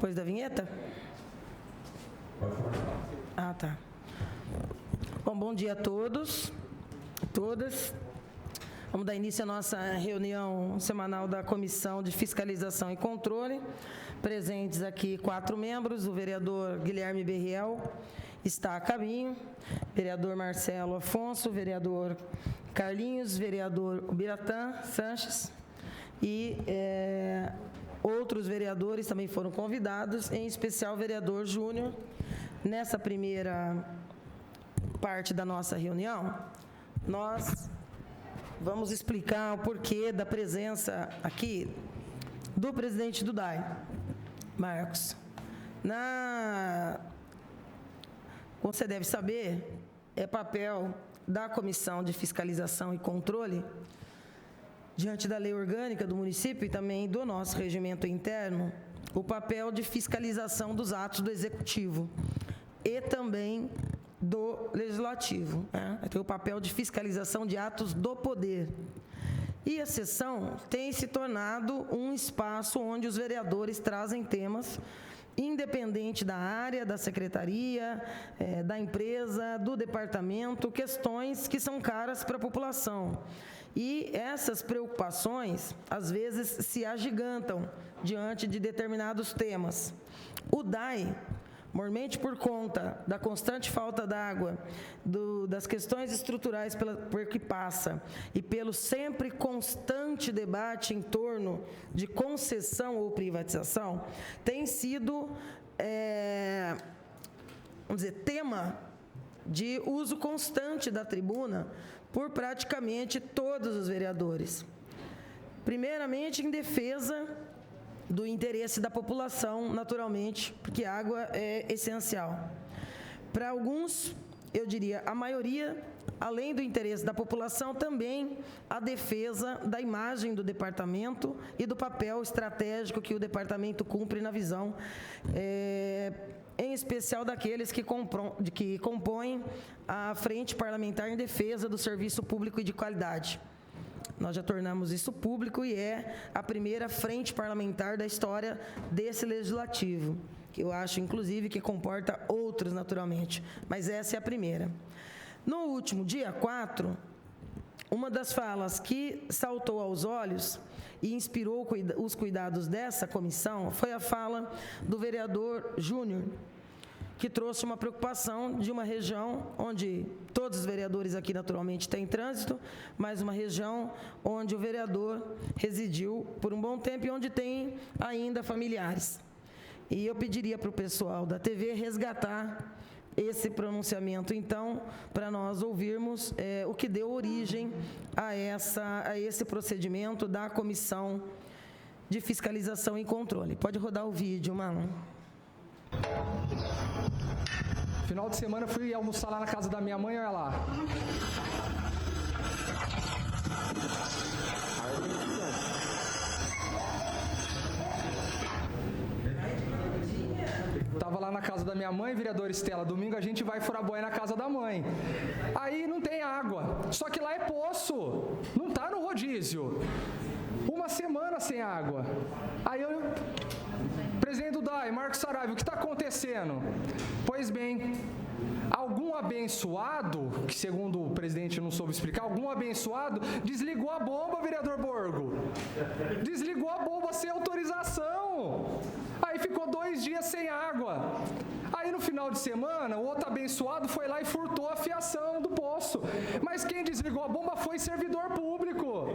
Depois da vinheta? Ah, tá. Bom dia a todos, todas. Vamos dar início à nossa reunião semanal da Comissão de Fiscalização e Controle. Presentes aqui 4 membros, o vereador Guilherme Berriel está a caminho, vereador Marcelo Afonso, vereador Carlinhos, vereador Biratã Sanches e outros vereadores também foram convidados, em especial o vereador Júnior. Nessa primeira parte da nossa reunião, nós vamos explicar o porquê da presença aqui do presidente do DAI, Marcos. Como você deve saber, é papel da Comissão de Fiscalização e Controle, diante da lei orgânica do município e também do nosso regimento interno, o papel de fiscalização dos atos do Executivo e também do Legislativo, né? Tem o papel de fiscalização de atos do poder. E a sessão tem se tornado um espaço onde os vereadores trazem temas, independente da área, da secretaria, da empresa, do departamento, questões que são caras para a população. E essas preocupações, às vezes, se agigantam diante de determinados temas. O DAI, mormente por conta da constante falta d'água, das questões estruturais por que passa e pelo sempre constante debate em torno de concessão ou privatização, tem sido, tema de uso constante da tribuna por praticamente todos os vereadores. Primeiramente, em defesa do interesse da população, naturalmente, porque a água é essencial. Para alguns, eu diria, a maioria, além do interesse da população, também a defesa da imagem do departamento e do papel estratégico que o departamento cumpre na visão, em especial daqueles que compõem a Frente Parlamentar em Defesa do Serviço Público e de Qualidade. Nós já tornamos isso público e é a primeira frente parlamentar da história desse legislativo, que eu acho, inclusive, que comporta outros, naturalmente, mas essa é a primeira. No último dia 4, uma das falas que saltou aos olhos e inspirou os cuidados dessa comissão foi a fala do vereador Júnior, que trouxe uma preocupação de uma região onde todos os vereadores aqui naturalmente têm trânsito, mas uma região onde o vereador residiu por um bom tempo e onde tem ainda familiares. E eu pediria para o pessoal da TV resgatar esse pronunciamento, então, para nós ouvirmos o que deu origem a esse procedimento da Comissão de Fiscalização e Controle. Pode rodar o vídeo, Marlon. Final de semana eu fui almoçar lá na casa da minha mãe, olha lá. Tava lá na casa da minha mãe, vereadora Estela, domingo a gente vai furar boia na casa da mãe. Aí não tem água, só que lá é poço, não tá no rodízio. Uma semana sem água. Aí presidente do DAI, Marcos Saraiva, o que está acontecendo? Pois bem, algum abençoado, que segundo o presidente não soube explicar, algum abençoado desligou a bomba, vereador Borgo. Desligou a bomba sem autorização. Aí ficou 2 dias sem água. Aí no final de semana, o outro abençoado foi lá e furtou a fiação do poço. Mas quem desligou a bomba foi servidor público.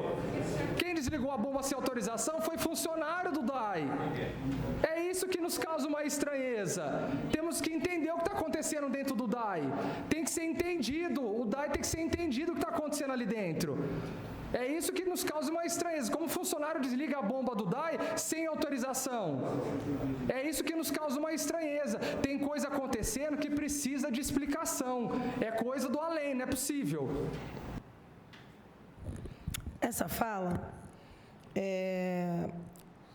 Quem desligou a bomba sem autorização foi funcionário do DAI. É isso que nos causa uma estranheza. Temos que entender o que está acontecendo dentro do DAI. Tem que ser entendido. O DAI tem que ser entendido o que está acontecendo ali dentro. É isso que nos causa uma estranheza. Como o funcionário desliga a bomba do DAI sem autorização. É isso que nos causa uma estranheza. Tem coisa acontecendo que precisa de explicação. É coisa do além, não é possível. Essa fala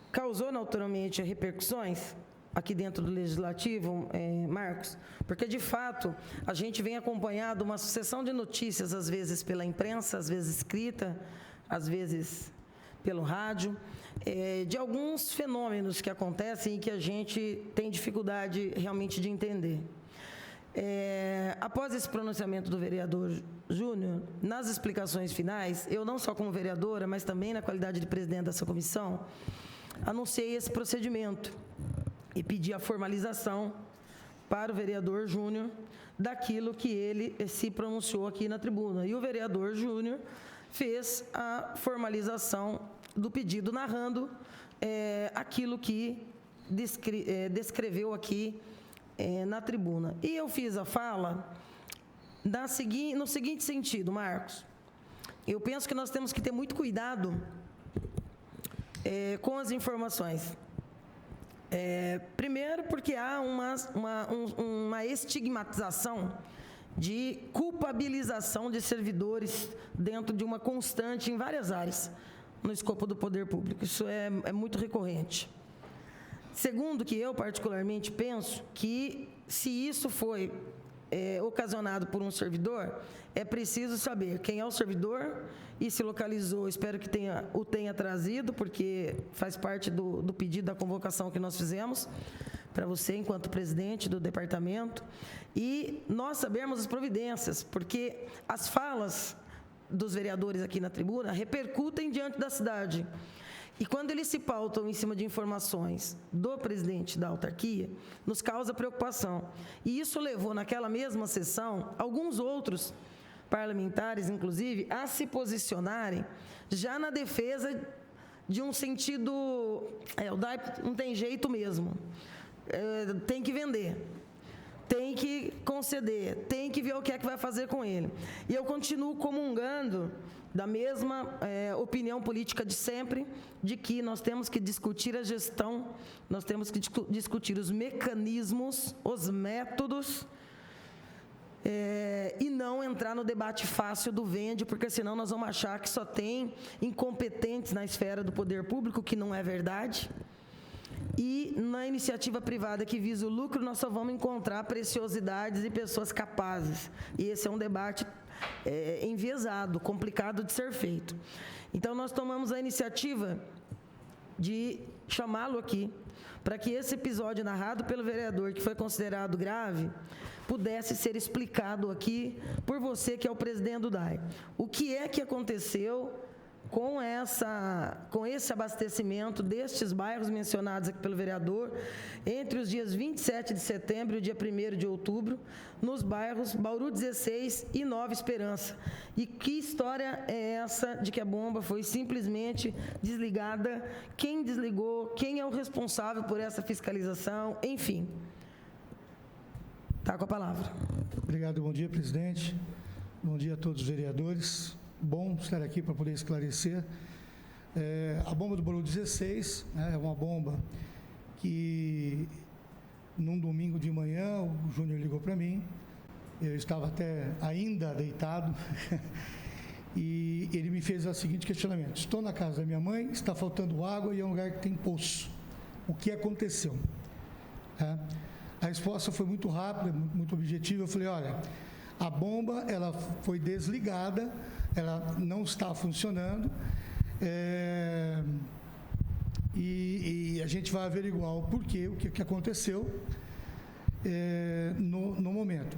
causou naturalmente repercussões aqui dentro do Legislativo, Marcos, porque, de fato, a gente vem acompanhando uma sucessão de notícias, às vezes pela imprensa, às vezes escrita, às vezes pelo rádio, de alguns fenômenos que acontecem e que a gente tem dificuldade realmente de entender. Após esse pronunciamento do vereador Júnior, nas explicações finais, eu não só como vereadora, mas também na qualidade de presidente dessa comissão, anunciei esse procedimento e pedi a formalização para o vereador Júnior daquilo que ele se pronunciou aqui na tribuna. E o vereador Júnior fez a formalização do pedido, narrando aquilo que descreveu aqui na tribuna. E eu fiz a fala no seguinte sentido, Marcos. Eu penso que nós temos que ter muito cuidado com as informações. Primeiro, porque há uma estigmatização de culpabilização de servidores dentro de uma constante em várias áreas no escopo do poder público. Isso é muito recorrente. Segundo, que eu particularmente penso que se isso foi ocasionado por um servidor, é preciso saber quem é o servidor e se localizou. Espero que o tenha trazido, porque faz parte do pedido da convocação que nós fizemos para você, enquanto presidente do departamento, e nós sabermos as providências, porque as falas dos vereadores aqui na tribuna repercutem diante da cidade. E quando eles se pautam em cima de informações do presidente da autarquia, nos causa preocupação. E isso levou, naquela mesma sessão, alguns outros parlamentares, inclusive, a se posicionarem já na defesa de um sentido, o DAI não tem jeito mesmo, tem que vender, tem que conceder, tem que ver o que é que vai fazer com ele. E eu continuo comungando da mesma opinião política de sempre, de que nós temos que discutir a gestão, nós temos que discutir os mecanismos, os métodos, e não entrar no debate fácil do vende, porque senão nós vamos achar que só tem incompetentes na esfera do poder público, que não é verdade. E na iniciativa privada que visa o lucro, nós só vamos encontrar preciosidades e pessoas capazes. E esse é um debate enviesado, complicado de ser feito. Então, nós tomamos a iniciativa de chamá-lo aqui, para que esse episódio narrado pelo vereador, que foi considerado grave, pudesse ser explicado aqui por você, que é o presidente do DAI. O que é que aconteceu com esse abastecimento destes bairros mencionados aqui pelo vereador, entre os dias 27 de setembro e o dia 1º de outubro, nos bairros Bauru 16 e Nova Esperança. E que história é essa de que a bomba foi simplesmente desligada? Quem desligou? Quem é o responsável por essa fiscalização? Enfim. Está com a palavra. Obrigado, bom dia, presidente. Bom dia a todos os vereadores. Bom estar aqui para poder esclarecer. A bomba do Bauru 16 é uma bomba que, num domingo de manhã, o Júnior ligou para mim, eu estava ainda deitado, e ele me fez o seguinte questionamento: estou na casa da minha mãe, está faltando água e é um lugar que tem poço. O que aconteceu? A resposta foi muito rápida, muito objetiva. Eu falei: olha, a bomba ela foi desligada, ela não está funcionando, e a gente vai averiguar o porquê, o que aconteceu no momento.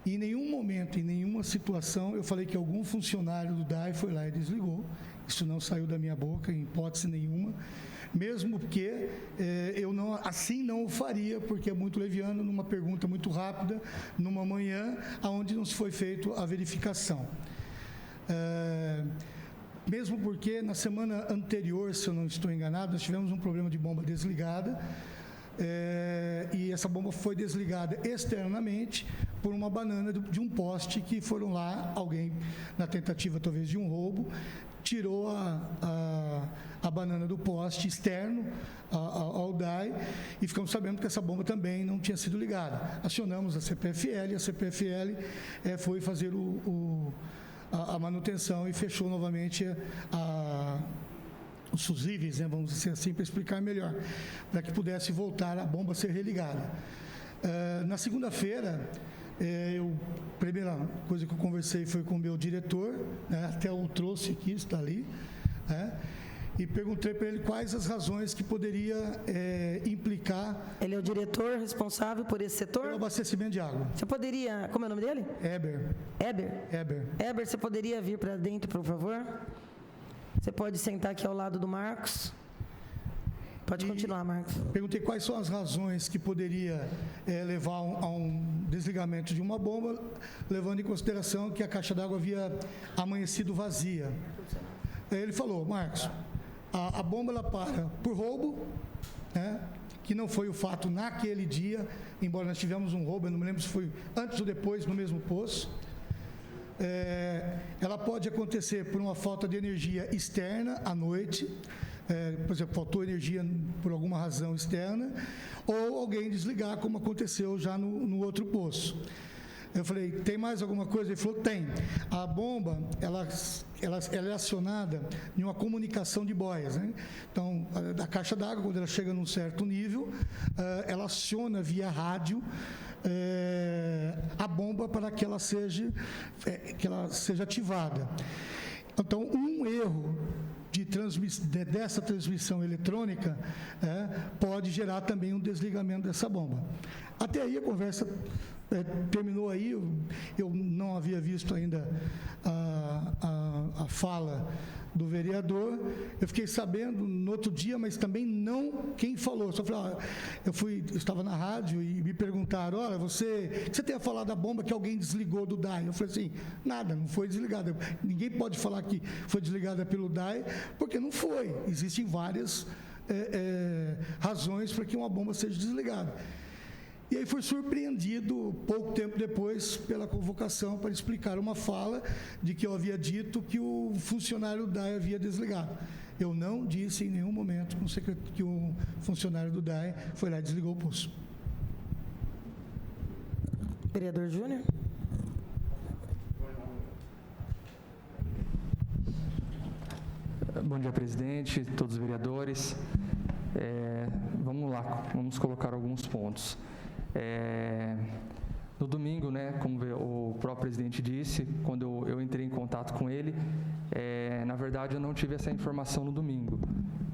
Em nenhum momento, em nenhuma situação, eu falei que algum funcionário do DAI foi lá e desligou. Isso não saiu da minha boca, em hipótese nenhuma. Mesmo porque eu não o faria, porque é muito leviano, numa pergunta muito rápida, numa manhã, onde não se foi feita a verificação. Mesmo porque na semana anterior, se eu não estou enganado, nós tivemos um problema de bomba desligada, e essa bomba foi desligada externamente por uma banana de um poste, que foram lá, alguém, na tentativa talvez de um roubo, tirou a banana do poste externo ao DAI, e ficamos sabendo que essa bomba também não tinha sido ligada. Acionamos a CPFL, e a CPFL foi fazer a manutenção e fechou novamente os fusíveis, vamos dizer assim, para explicar melhor, para que pudesse voltar a bomba a ser religada. Na segunda-feira, a primeira coisa que eu conversei foi com o meu diretor, até o trouxe aqui, está ali, e perguntei para ele quais as razões que poderia implicar... Ele é o diretor responsável por esse setor? Pelo abastecimento de água. Você poderia... Como é o nome dele? Eber. Eber, você poderia vir para dentro, por favor? Você pode sentar aqui ao lado do Marcos. Pode continuar, Marcos. Perguntei quais são as razões que poderia levar a um desligamento de uma bomba, levando em consideração que a caixa d'água havia amanhecido vazia. Ele falou: Marcos, a bomba ela para por roubo, né, que não foi o fato naquele dia, embora nós tivemos um roubo, eu não me lembro se foi antes ou depois, no mesmo poço. Ela pode acontecer por uma falta de energia externa à noite, por exemplo, faltou energia por alguma razão externa, ou alguém desligar, como aconteceu já no outro poço. Eu falei: tem mais alguma coisa? Ele falou: tem. A bomba, ela é acionada em uma comunicação de boias, né? Então, a caixa d'água, quando ela chega num certo nível, ela aciona via rádio a bomba para que ela seja ativada. Então, um erro dessa transmissão eletrônica pode gerar também um desligamento dessa bomba. Até aí a conversa terminou aí. Eu não havia visto ainda a fala do vereador. Eu fiquei sabendo no outro dia, mas também não quem falou. Só falei, eu estava na rádio e me perguntaram: olha, você tem a falar da bomba que alguém desligou do DAE? Eu falei assim: nada, não foi desligada. Ninguém pode falar que foi desligada pelo DAE, porque não foi. Existem várias razões para que uma bomba seja desligada. E aí foi surpreendido, pouco tempo depois, pela convocação para explicar uma fala de que eu havia dito que o funcionário do DAE havia desligado. Eu não disse em nenhum momento que o funcionário do DAE foi lá e desligou o poço. Vereador Júnior. Bom dia, presidente, todos os vereadores. Vamos lá, vamos colocar alguns pontos. No domingo, né, como o próprio presidente disse, quando eu entrei em contato com ele, na verdade eu não tive essa informação no domingo.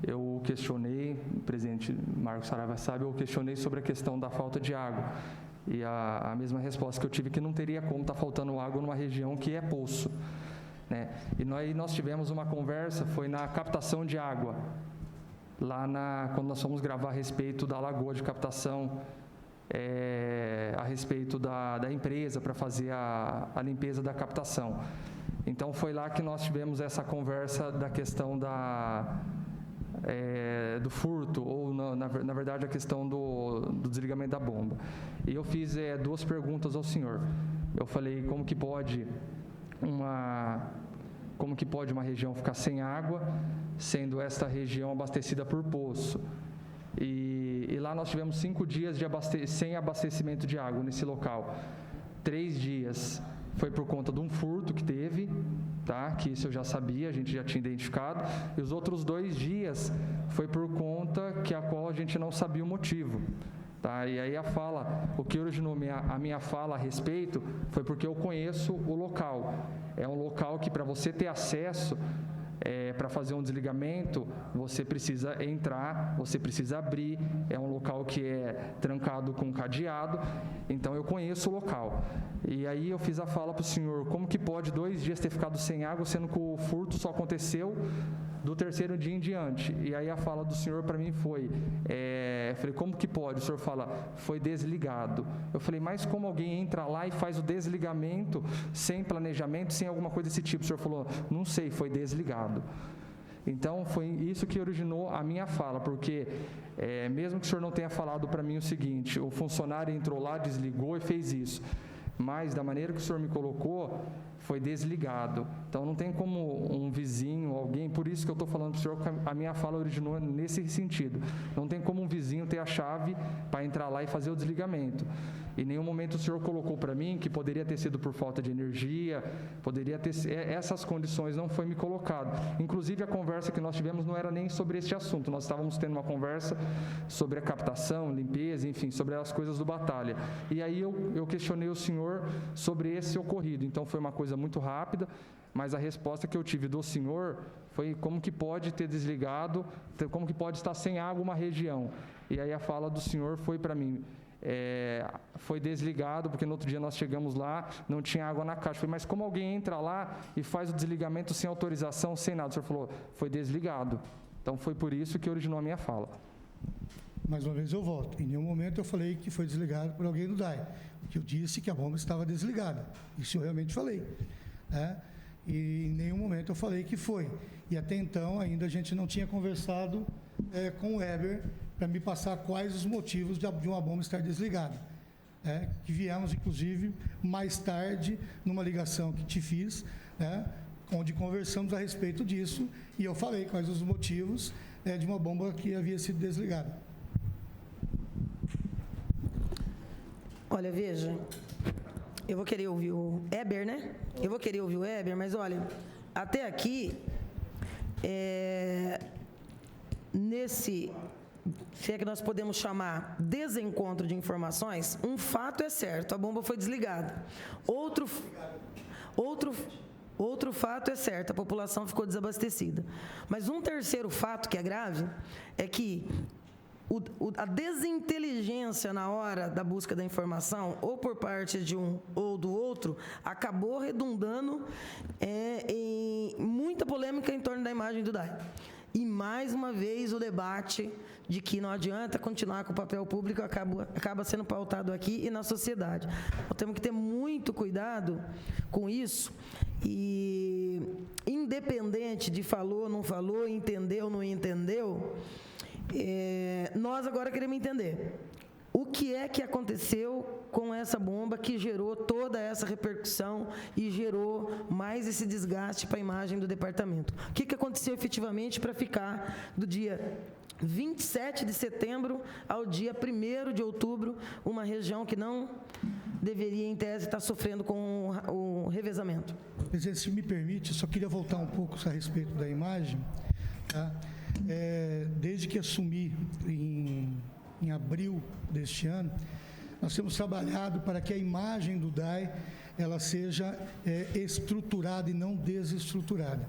Eu questionei, o presidente Marcos Saraiva sabe, eu questionei sobre a questão da falta de água. E a mesma resposta que eu tive, que não teria como estar faltando água numa região que é poço, né? E nós tivemos uma conversa, foi na captação de água, quando nós fomos gravar a respeito da lagoa de captação, a respeito da empresa para fazer a limpeza da captação. Então foi lá que nós tivemos essa conversa da questão do furto, ou na verdade a questão do desligamento da bomba. E eu fiz 2 perguntas ao senhor. Eu falei: como que pode uma região ficar sem água, sendo esta região abastecida por poço? E lá nós tivemos 5 dias sem abastecimento de água nesse local. 3 dias foi por conta de um furto que teve, tá? Que isso eu já sabia, a gente já tinha identificado. E os outros 2 dias foi por conta a qual a gente não sabia o motivo, tá? E aí o que originou a minha fala a respeito foi porque eu conheço o local. É um local que, para você ter acesso, para fazer um desligamento, você precisa entrar, você precisa abrir, é um local que é trancado com cadeado, então eu conheço o local. E aí eu fiz a fala para o senhor: como que pode 2 dias ter ficado sem água, sendo que o furto só aconteceu do 3º dia em diante? E aí a fala do senhor para mim foi, eu falei: como que pode? O senhor fala: foi desligado. Eu falei: mas como alguém entra lá e faz o desligamento sem planejamento, sem alguma coisa desse tipo? O senhor falou: não sei, foi desligado. Então foi isso que originou a minha fala, porque mesmo que o senhor não tenha falado para mim o seguinte: o funcionário entrou lá, desligou e fez isso, mas da maneira que o senhor me colocou, foi desligado. Então não tem como um vizinho, alguém, por isso que eu estou falando para o senhor que a minha fala originou nesse sentido. Não tem como um vizinho ter a chave para entrar lá e fazer o desligamento. Em nenhum momento o senhor colocou para mim que poderia ter sido por falta de energia, poderia ter, essas condições não foi me colocado. Inclusive a conversa que nós tivemos não era nem sobre este assunto, nós estávamos tendo uma conversa sobre a captação, limpeza, enfim, sobre as coisas do Batalha. E aí eu questionei o senhor sobre esse ocorrido. Então foi uma coisa muito rápida, mas a resposta que eu tive do senhor Foi como que pode ter desligado, como que pode estar sem água uma região. E aí a fala do senhor foi para mim, foi desligado, porque no outro dia nós chegamos lá, não tinha água na caixa. Eu falei, mas como alguém entra lá e faz o desligamento sem autorização, sem nada? O senhor falou, foi desligado. Então foi por isso que originou a minha fala. Mais uma vez eu volto. Em nenhum momento eu falei que foi desligado por alguém do DAE. O que eu disse que a bomba estava desligada. Isso eu realmente falei. E em nenhum momento eu falei que foi. E até então ainda a gente não tinha conversado com o Weber para me passar quais os motivos de uma bomba estar desligada. Que viemos, inclusive, mais tarde, numa ligação que te fiz, onde conversamos a respeito disso, e eu falei quais os motivos de uma bomba que havia sido desligada. Olha, veja, eu vou querer ouvir o Weber, né? Eu vou querer ouvir o Weber, mas olha, até aqui, nesse, se é que nós podemos chamar desencontro de informações, um fato é certo, a bomba foi desligada. Outro fato é certo, a população ficou desabastecida. Mas um terceiro fato que é grave é que a desinteligência na hora da busca da informação, ou por parte de um ou do outro, acabou redundando em muita polêmica em torno da imagem do DAE. E, mais uma vez, o debate de que não adianta continuar com o papel público acaba sendo pautado aqui e na sociedade. Nós temos que ter muito cuidado com isso e, independente de falou, não falou, entendeu, não entendeu, nós agora queremos entender o que é que aconteceu com essa bomba que gerou toda essa repercussão e gerou mais esse desgaste para a imagem do departamento. O que aconteceu efetivamente para ficar do dia 27 de setembro ao dia 1º de outubro, uma região que não deveria, em tese, estar sofrendo com o revezamento? Presidente, se me permite, eu só queria voltar um pouco a respeito da imagem. Tá? Desde que assumi em abril deste ano, nós temos trabalhado para que a imagem do DAE ela seja estruturada e não desestruturada.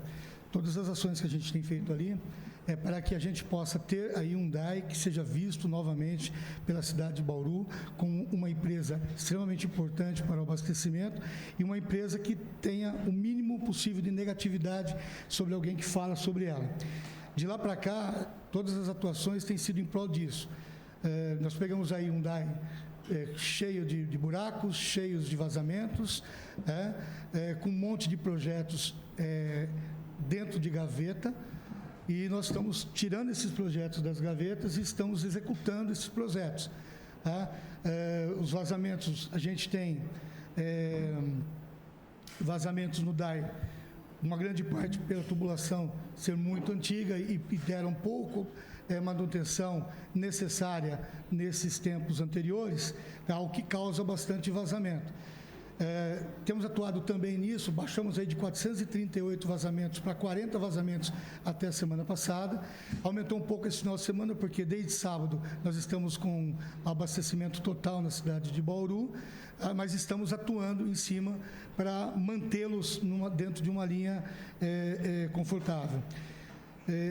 Todas as ações que a gente tem feito ali é para que a gente possa ter aí um DAE que seja visto novamente pela cidade de Bauru como uma empresa extremamente importante para o abastecimento e uma empresa que tenha o mínimo possível de negatividade sobre alguém que fala sobre ela. De lá para cá, todas as atuações têm sido em prol disso. Nós pegamos aí um DAE cheio de buracos, cheios de vazamentos, com um monte de projetos dentro de gaveta, e nós estamos tirando esses projetos das gavetas e estamos executando esses projetos. Os vazamentos, a gente tem vazamentos no DAE, uma grande parte pela tubulação ser muito antiga e deram pouco manutenção necessária nesses tempos anteriores, o que causa bastante vazamento. Temos atuado também nisso, baixamos aí de 438 vazamentos para 40 vazamentos até a semana passada. Aumentou um pouco esse final de semana, porque desde sábado nós estamos com abastecimento total na cidade de Bauru, mas estamos atuando em cima para mantê-los dentro de uma linha confortável.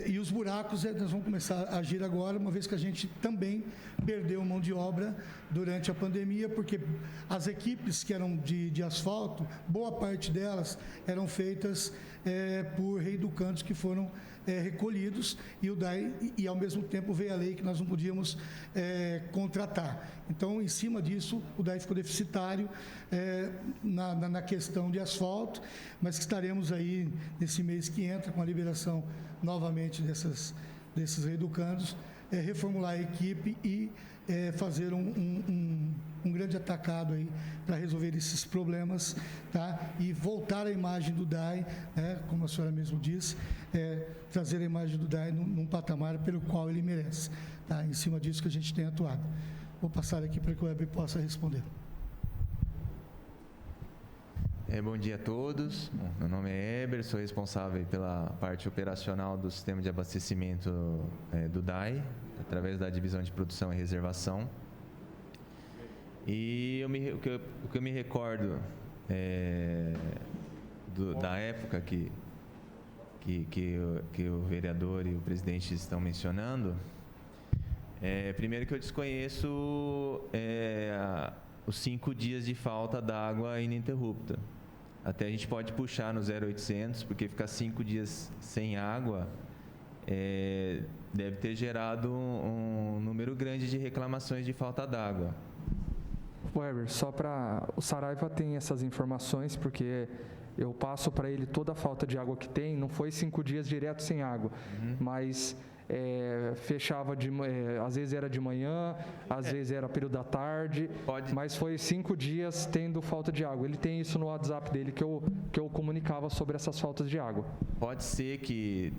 E os buracos, nós vamos começar a agir agora, uma vez que a gente também perdeu mão de obra durante a pandemia, porque as equipes que eram de asfalto, boa parte delas eram feitas por reeducantes que foram recolhidos, e o DAE, e ao mesmo tempo veio a lei que nós não podíamos contratar. Então, em cima disso, o DAE ficou deficitário na questão de asfalto, mas que estaremos aí nesse mês que entra com a liberação novamente desses reeducandos, reformular a equipe e fazer um grande atacado aí para resolver esses problemas, tá? E voltar a imagem do DAE, como a senhora mesmo disse, trazer a imagem do DAE num patamar pelo qual ele merece. Tá? Em cima disso que a gente tem atuado. Vou passar aqui para que o Weber possa responder. Bom dia a todos. Bom, meu nome é Eber, sou responsável pela parte operacional do sistema de abastecimento do DAE, através da divisão de produção e reservação. E o que eu me recordo da época que que o vereador e o presidente estão mencionando, primeiro que eu desconheço os 5 dias de falta d'água ininterrupta. Até a gente pode puxar no 0800, porque ficar 5 dias sem água deve ter gerado um número grande de reclamações de falta d'água. Weber, só para... O Saraiva tem essas informações, porque eu passo para ele toda a falta de água que tem. Não foi 5 dias direto sem água, mas fechava, às vezes era de manhã, às vezes era período da tarde, mas foi 5 dias tendo falta de água. Ele tem isso no WhatsApp dele, que eu comunicava sobre essas faltas de água. Pode ser que,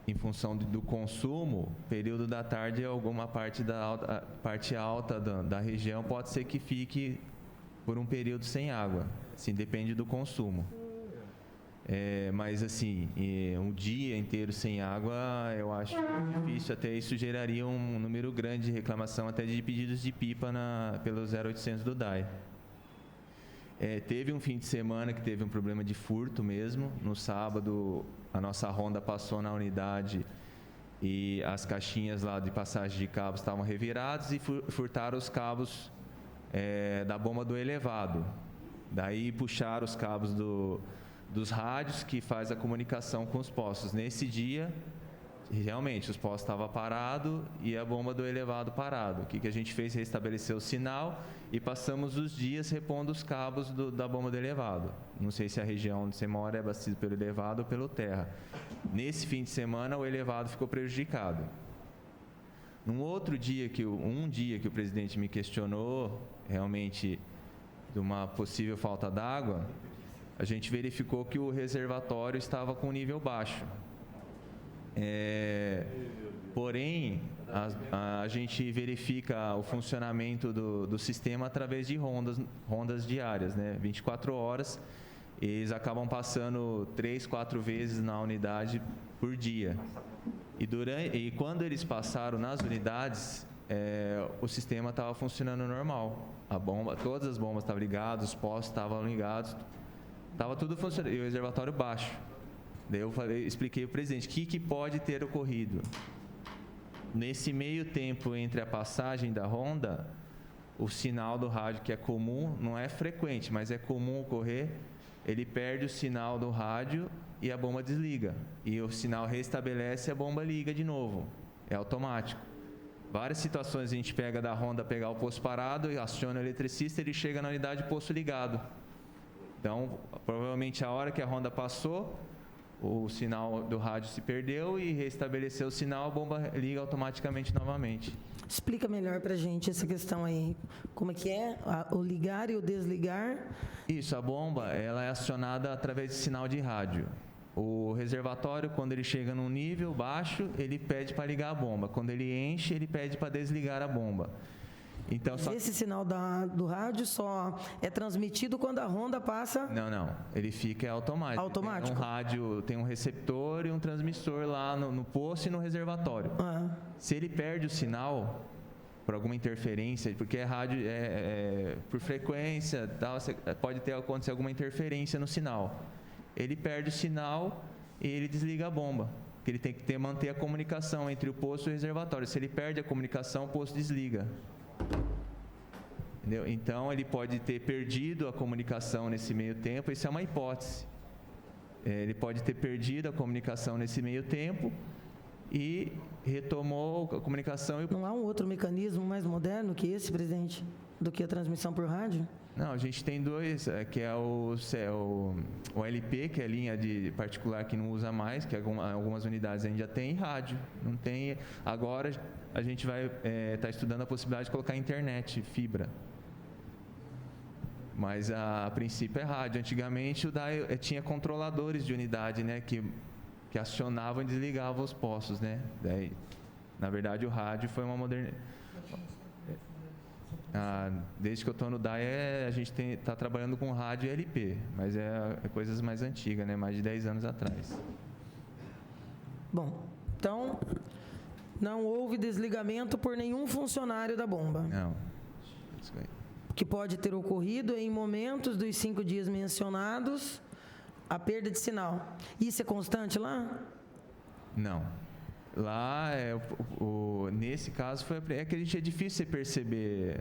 em função do consumo, período da tarde, alguma parte parte alta da região pode ser que fique por um período sem água. Assim, depende do consumo. Mas assim, um dia inteiro sem água, eu acho difícil. Até isso geraria um número grande de reclamação, até de pedidos de pipa pelo 0800 do DAI. Teve um fim de semana que teve um problema de furto mesmo. No sábado, a nossa ronda passou na unidade e as caixinhas lá de passagem de cabos estavam reviradas e furtaram os cabos da bomba do elevado. Daí puxaram os cabos dos rádios que faz a comunicação com os postos. Nesse dia, realmente, os postos estavam parados e a bomba do elevado parado. O que a gente fez? Restabeleceu o sinal e passamos os dias repondo os cabos da bomba do elevado. Não sei se a região onde você mora é abastecida pelo elevado ou pelo terra. Nesse fim de semana, o elevado ficou prejudicado. Um dia que o presidente me questionou, realmente, de uma possível falta d'água, a gente verificou que o reservatório estava com nível baixo. Porém, a gente verifica o funcionamento do sistema através de rondas diárias, né? 24 horas, eles acabam passando 3, 4 vezes na unidade por dia. E quando eles passaram nas unidades, o sistema estava funcionando normal. Todas as bombas estavam ligadas, os postos estavam ligados, estava tudo funcionando, e o reservatório baixo. Daí eu expliquei ao presidente o que pode ter ocorrido. Nesse meio tempo entre a passagem da ronda, o sinal do rádio, que é comum, não é frequente, mas é comum ocorrer, ele perde o sinal do rádio e a bomba desliga. E o sinal restabelece e a bomba liga de novo. É automático. Várias situações a gente pega da ronda, pegar o posto parado, e aciona o eletricista, ele chega na unidade, posto ligado. Então, provavelmente a hora que a ronda passou, o sinal do rádio se perdeu e restabeleceu o sinal, a bomba liga automaticamente novamente. Explica melhor para a gente essa questão aí. Como é que é? O ligar e o desligar? Isso, a bomba ela é acionada através de sinal de rádio. O reservatório, quando ele chega num nível baixo, ele pede para ligar a bomba. Quando ele enche, ele pede para desligar a bomba. Então, esse sinal do rádio só é transmitido quando a ronda passa? Não. Ele fica automático. Automático? Tem um rádio, tem um receptor e um transmissor lá no posto e no reservatório. Se ele perde o sinal por alguma interferência, porque rádio por frequência, pode acontecer alguma interferência no sinal. Ele perde o sinal e ele desliga a bomba. Porque ele tem que manter a comunicação entre o posto e o reservatório. Se ele perde a comunicação, o posto desliga. Entendeu? Então, ele pode ter perdido a comunicação nesse meio tempo, isso é uma hipótese. Ele pode ter perdido a comunicação nesse meio tempo e retomou a comunicação. Não há um outro mecanismo mais moderno que esse, presidente, do que a transmissão por rádio? Não, a gente tem dois, que é o LP, que é a linha de particular que não usa mais, que algumas unidades a gente já tem, e rádio. Não tem. Agora a gente vai estar estudando a possibilidade de colocar internet, fibra. Mas a princípio é rádio. Antigamente o DAI tinha controladores de unidade, né, que acionavam e desligavam os postos, né? Daí, na verdade, o rádio foi uma modernização. Desde que eu estou no DAI, a gente está trabalhando com rádio e LP, mas é coisas mais antigas, né? Mais de 10 anos atrás. Bom, então, não houve desligamento por nenhum funcionário da bomba? Não. Isso aí. Que pode ter ocorrido em momentos dos 5 dias mencionados, a perda de sinal. Isso é constante lá? Não. Lá, nesse caso, é que a gente é difícil você perceber.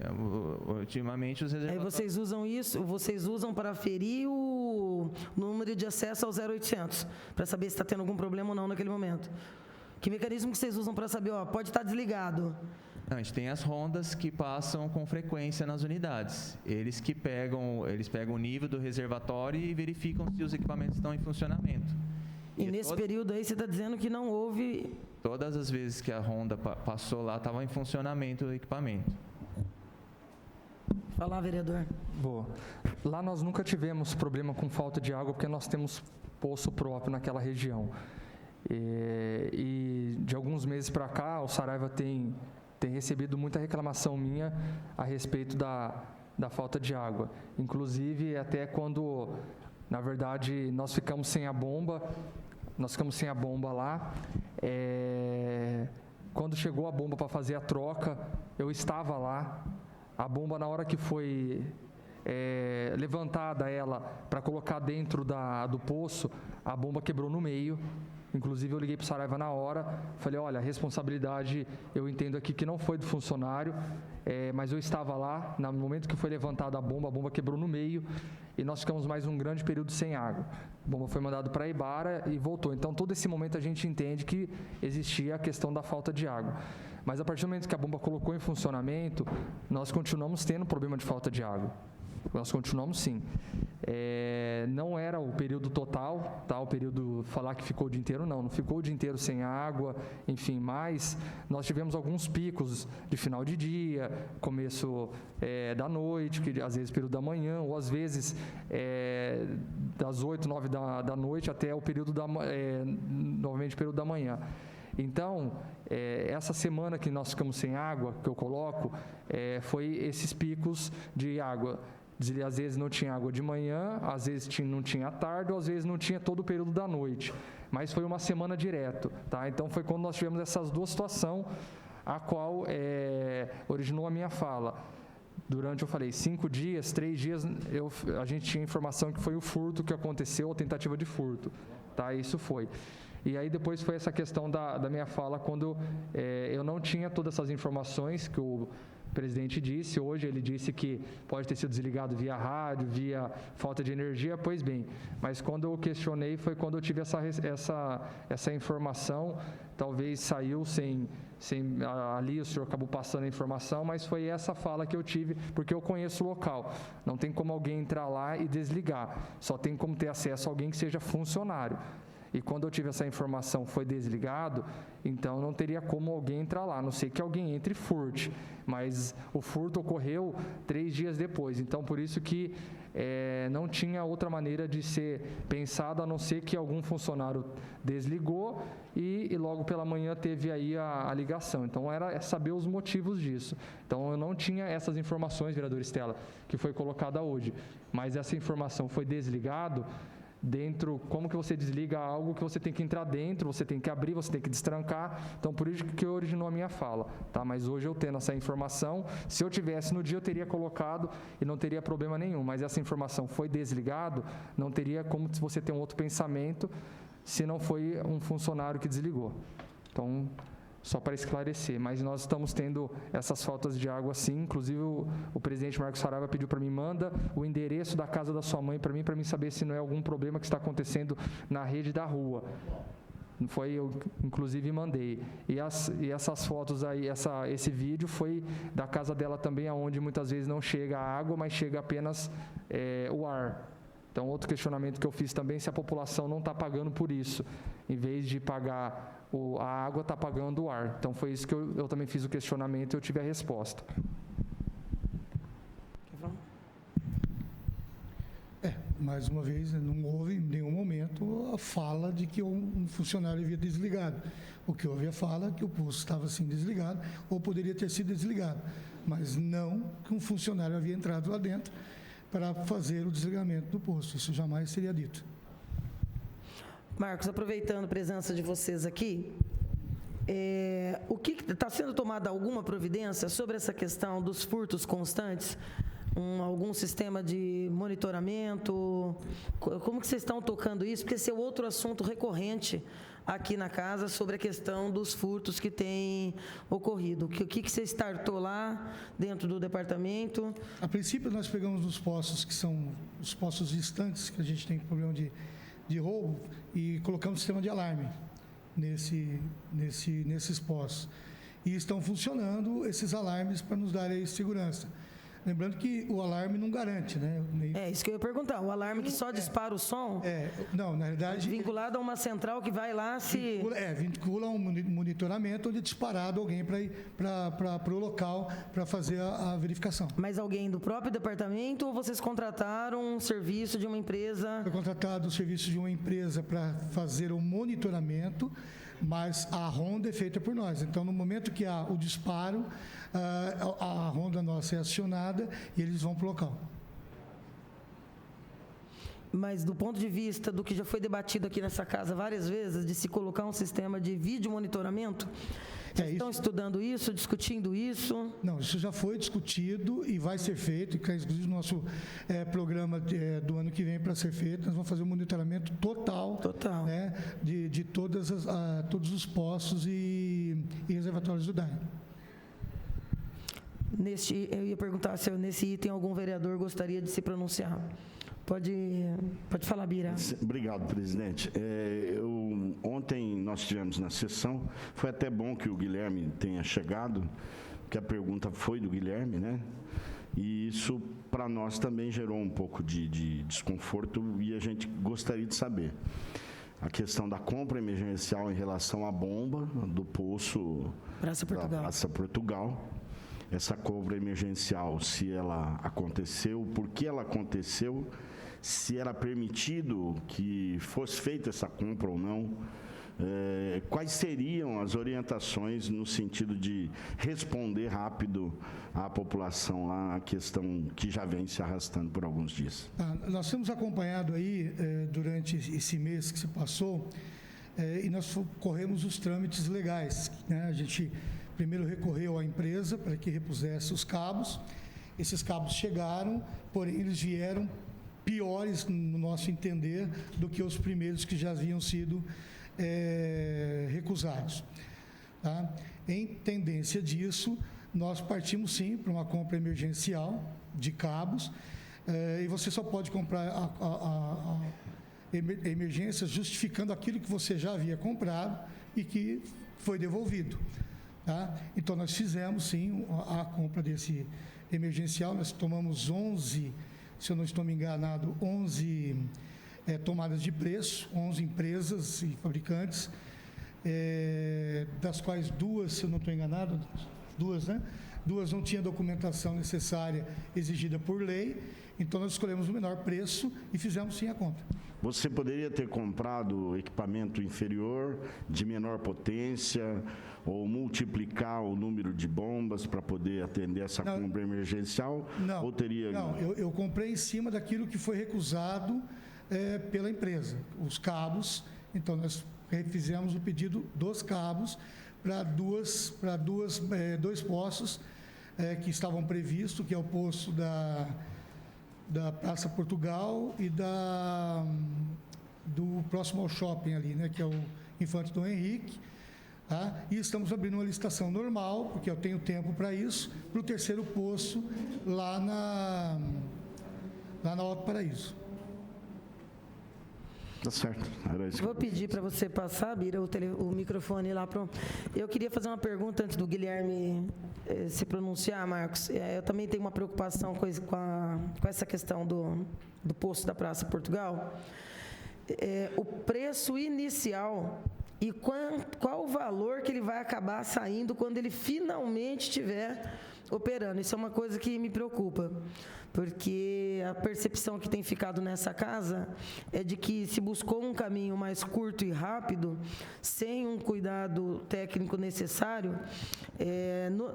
Ultimamente, os Aí reservatórios... vocês usam isso, vocês usam para aferir o número de acesso ao 0800, para saber se está tendo algum problema ou não naquele momento. Que mecanismo que vocês usam para saber, pode estar desligado? Não, a gente tem as rondas que passam com frequência nas unidades. Eles pegam o nível do reservatório e verificam se os equipamentos estão em funcionamento. E nesse período aí você está dizendo que não houve... Todas as vezes que a ronda passou lá, estava em funcionamento o equipamento. Falar, vereador. Boa. Lá nós nunca tivemos problema com falta de água, porque nós temos poço próprio naquela região. E de alguns meses para cá, o Saraiva tem recebido muita reclamação minha a respeito da falta de água. Inclusive, até quando, na verdade, nós ficamos sem a bomba lá. Quando chegou a bomba para fazer a troca, eu estava lá. A bomba, na hora que foi levantada ela para colocar dentro do poço, a bomba quebrou no meio. Inclusive, eu liguei para o Saraiva na hora, falei, olha, a responsabilidade eu entendo aqui que não foi do funcionário, mas eu estava lá, no momento que foi levantada a bomba quebrou no meio e nós ficamos mais um grande período sem água. A bomba foi mandada para Ibara e voltou. Então, todo esse momento a gente entende que existia a questão da falta de água. Mas a partir do momento que a bomba colocou em funcionamento, nós continuamos tendo problema de falta de água. Nós continuamos sim. Não era o período total, tá? O período falar que ficou o dia inteiro, não ficou o dia inteiro sem água, enfim, mas nós tivemos alguns picos de final de dia, começo da noite, que às vezes período da manhã, ou às vezes das 8, 9 da noite até o período novamente período da manhã. Então, essa semana que nós ficamos sem água, que eu coloco, foi esses picos de água. Às vezes não tinha água de manhã, às vezes não tinha à tarde, ou às vezes não tinha todo o período da noite. Mas foi uma semana direto, tá? Então foi quando nós tivemos essas duas situações, a qual originou a minha fala. Durante, eu falei, 5 dias, 3 dias, a gente tinha informação que foi o furto que aconteceu, a tentativa de furto, tá? Isso foi. E aí depois foi essa questão da minha fala, quando eu não tinha todas essas informações que o presidente disse. Hoje ele disse que pode ter sido desligado via rádio, via falta de energia, pois bem. Mas quando eu questionei foi quando eu tive essa informação, talvez saiu sem ali o senhor acabou passando a informação, mas foi essa fala que eu tive, porque eu conheço o local. Não tem como alguém entrar lá e desligar, só tem como ter acesso a alguém que seja funcionário. E quando eu tive essa informação, foi desligado, então não teria como alguém entrar lá, a não ser que alguém entre e furte. Mas o furto ocorreu 3 dias depois, então por isso que não tinha outra maneira de ser pensado, a não ser que algum funcionário desligou e logo pela manhã teve aí a ligação. Então era saber os motivos disso. Então eu não tinha essas informações, vereador Estela, que foi colocada hoje, mas essa informação foi desligado. Dentro, como que você desliga algo que você tem que entrar dentro, você tem que abrir, você tem que destrancar, então por isso que originou a minha fala, tá? Mas hoje eu tendo essa informação, se eu tivesse no dia eu teria colocado e não teria problema nenhum, mas essa informação foi desligado, não teria como você ter um outro pensamento se não foi um funcionário que desligou. Então, só para esclarecer, mas nós estamos tendo essas faltas de água sim, inclusive o presidente Marcos Saraiva pediu para mim, manda o endereço da casa da sua mãe para mim saber se não é algum problema que está acontecendo na rede da rua. Foi, eu inclusive mandei. E essas fotos aí, esse vídeo foi da casa dela também, onde muitas vezes não chega a água, mas chega apenas o ar. Então, outro questionamento que eu fiz também, se a população não está pagando por isso, em vez de pagar a água, está pagando o ar. Então, foi isso que eu também fiz o questionamento e eu tive a resposta. Mais uma vez, não houve em nenhum momento a fala de que um funcionário havia desligado. O que houve a fala que o posto estava assim desligado, ou poderia ter sido desligado, mas não que um funcionário havia entrado lá dentro para fazer o desligamento do posto. Isso jamais seria dito. Marcos, aproveitando a presença de vocês aqui, o que está sendo tomada alguma providência sobre essa questão dos furtos constantes? algum sistema de monitoramento? Como que vocês estão tocando isso? Porque esse é outro assunto recorrente aqui na casa sobre a questão dos furtos que têm ocorrido. O que você startou lá dentro do departamento? A princípio, nós pegamos os postos que são os postos distantes, que a gente tem problema de roubo, e colocamos sistema de alarme nesses postos. E estão funcionando esses alarmes para nos darem segurança. Lembrando que o alarme não garante, né? É isso que eu ia perguntar. O alarme que só dispara o som? Não, na verdade... Vinculado a uma central que vai lá se... Vincula um monitoramento onde é disparado alguém para ir para o local para fazer a verificação. Mas alguém do próprio departamento ou vocês contrataram um serviço de uma empresa? Foi contratado o serviço de uma empresa para fazer o monitoramento, mas a ronda é feita por nós. Então, no momento que há o disparo, a ronda nossa é acionada e eles vão para o local. Mas do ponto de vista do que já foi debatido aqui nessa casa várias vezes, de se colocar um sistema de vídeo monitoramento, vocês estão estudando isso, discutindo isso? Não, isso já foi discutido e vai ser feito, inclusive o nosso programa do ano que vem para ser feito, nós vamos fazer um monitoramento total. Né, de todos os postos e reservatórios do DAE. Eu ia perguntar se nesse item algum vereador gostaria de se pronunciar. Pode falar, Bira. Obrigado, presidente. Ontem nós tivemos na sessão, foi até bom que o Guilherme tenha chegado, porque a pergunta foi do Guilherme, né? E isso, para nós, também gerou um pouco de desconforto e a gente gostaria de saber. A questão da compra emergencial em relação à bomba do poço Praça Portugal. Praça Portugal. Essa compra emergencial, se ela aconteceu, por que ela aconteceu, se era permitido que fosse feita essa compra ou não, quais seriam as orientações no sentido de responder rápido à população lá, a questão que já vem se arrastando por alguns dias. Nós temos acompanhado aí, durante esse mês que se passou, e nós corremos os trâmites legais, né? A gente primeiro recorreu à empresa para que repusesse os cabos. Esses cabos chegaram, porém eles vieram piores, no nosso entender, do que os primeiros que já haviam sido recusados. Tá? Em tendência disso, nós partimos sim para uma compra emergencial de cabos, e você só pode comprar a emergência justificando aquilo que você já havia comprado e que foi devolvido. Tá? Então, nós fizemos, sim, a compra desse emergencial. Nós tomamos 11, se eu não estou me enganado, 11 tomadas de preço, 11 empresas e fabricantes, das quais duas, se eu não estou enganado, né? Duas não tinham documentação necessária exigida por lei. Então, nós escolhemos o menor preço e fizemos, sim, a compra. Você poderia ter comprado equipamento inferior, de menor potência, ou multiplicar o número de bombas para poder atender essa compra emergencial? Não, ou teria... não, eu comprei em cima daquilo que foi recusado pela empresa, os cabos. Então, nós fizemos o pedido dos cabos para dois postos que estavam previstos, que é o posto da Praça Portugal e do próximo ao shopping ali, né, que é o Infante Dom Henrique. Tá? E estamos abrindo uma licitação normal, porque eu tenho tempo para isso, para o terceiro posto lá na Alto Paraíso. Tá certo. Era isso. Vou pedir para você passar, Bira, o microfone lá. Eu queria fazer uma pergunta antes do Guilherme se pronunciar, Marcos. Eu também tenho uma preocupação com essa questão do posto da Praça Portugal. O preço inicial e qual o valor que ele vai acabar saindo quando ele finalmente estiver operando. Isso é uma coisa que me preocupa, porque a percepção que tem ficado nessa casa é de que se buscou um caminho mais curto e rápido, sem um cuidado técnico necessário,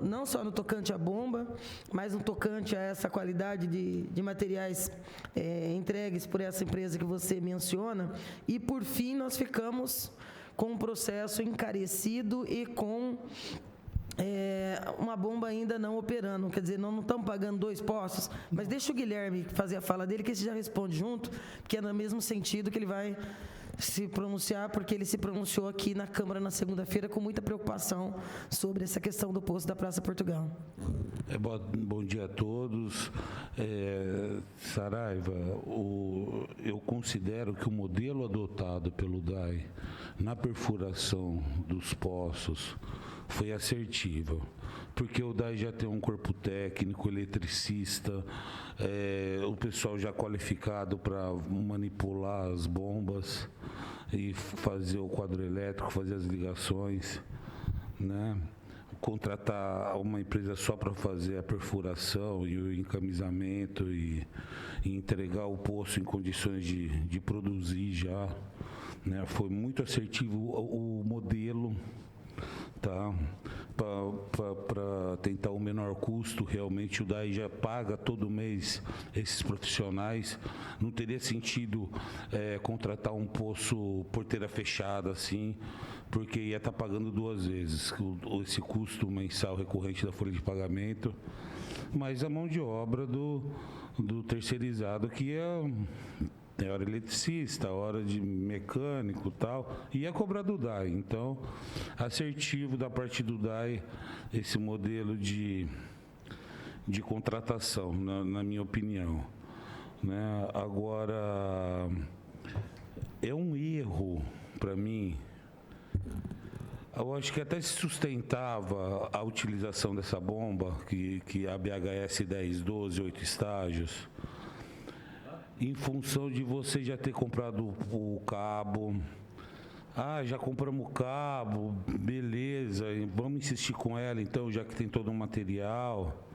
não só no tocante à bomba, mas no tocante a essa qualidade de materiais entregues por essa empresa que você menciona, e por fim nós ficamos com um processo encarecido e com uma bomba ainda não operando. Quer dizer, não estamos pagando 2 postos, mas deixa o Guilherme fazer a fala dele, que esse já responde junto, porque é no mesmo sentido que ele vai se pronunciar, porque ele se pronunciou aqui na Câmara na segunda-feira com muita preocupação sobre essa questão do posto da Praça Portugal. Bom dia a todos. Saraiva, eu considero que o modelo adotado pelo DAI na perfuração dos poços foi assertivo, porque o DAI já tem um corpo técnico, eletricista, o pessoal já qualificado para manipular as bombas e fazer o quadro elétrico, fazer as ligações, né? Contratar uma empresa só para fazer a perfuração e o encamisamento e entregar o poço em condições de produzir já, né? Foi muito assertivo o modelo, tá? Para tentar o menor custo. Realmente o DAI já paga todo mês esses profissionais. Não teria sentido contratar um poço porteira fechada assim, porque ia estar pagando 2 vezes esse custo mensal recorrente da folha de pagamento, mas a mão de obra do terceirizado, que é hora eletricista, hora de mecânico e tal, e é cobrar do DAI. Então, assertivo da parte do DAI esse modelo de contratação, na minha opinião, né? Agora, é um erro, para mim. Eu acho que até se sustentava a utilização dessa bomba, que a BHS 1012, 8 estágios, em função de você já ter comprado o cabo. Já compramos o cabo, beleza, vamos insistir com ela então, já que tem todo o material.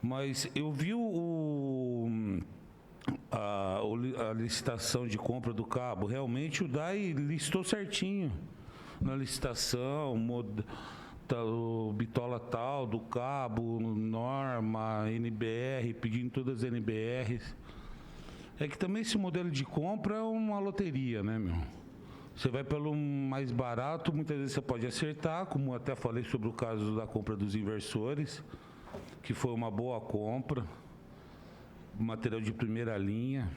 Mas eu vi a licitação de compra do cabo, realmente o DAI listou certinho na licitação, o bitola tal do cabo, norma, NBR, pedindo todas as NBRs. É que também esse modelo de compra é uma loteria, né, meu? Você vai pelo mais barato, muitas vezes você pode acertar, como até falei sobre o caso da compra dos inversores, que foi uma boa compra, material de primeira linha.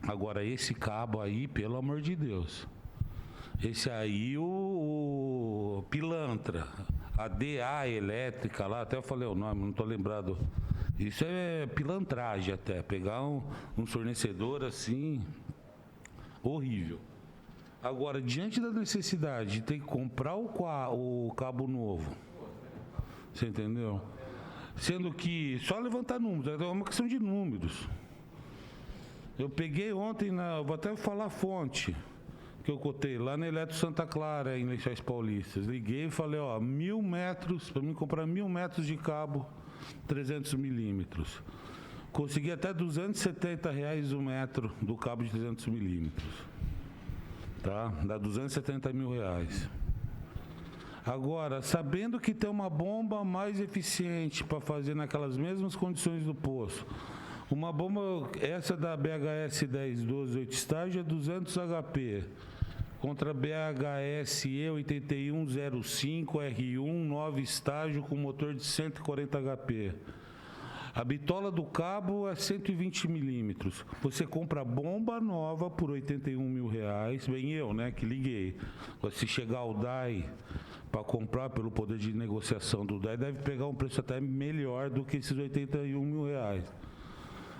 Agora, esse cabo aí, pelo amor de Deus, esse aí, o pilantra, a DA elétrica lá, até eu falei o nome, não estou lembrado. Isso é pilantragem até, pegar um fornecedor assim, horrível. Agora, diante da necessidade de ter que comprar o cabo novo, você entendeu? Sendo que, só levantar números, é uma questão de números. Eu peguei ontem, vou até falar a fonte, que eu cotei, lá na Eletro Santa Clara, em Lençóis Paulistas. Liguei e falei, 1.000 metros, para mim comprar 1.000 metros de cabo, 300 milímetros. Consegui até R$270 o metro do cabo de 300 milímetros. Tá? Dá R$270 mil. Agora, sabendo que tem uma bomba mais eficiente para fazer naquelas mesmas condições do poço, uma bomba, essa da BHS 1012 8 estágio é 200 HP, contra a BHS E8105 R1 9 estágio com motor de 140 HP. A bitola do cabo é 120 milímetros. Você compra bomba nova por R$81 mil. Bem, eu, né, que liguei. Se chegar ao DAI para comprar pelo poder de negociação do DAI, deve pegar um preço até melhor do que esses R$81 mil.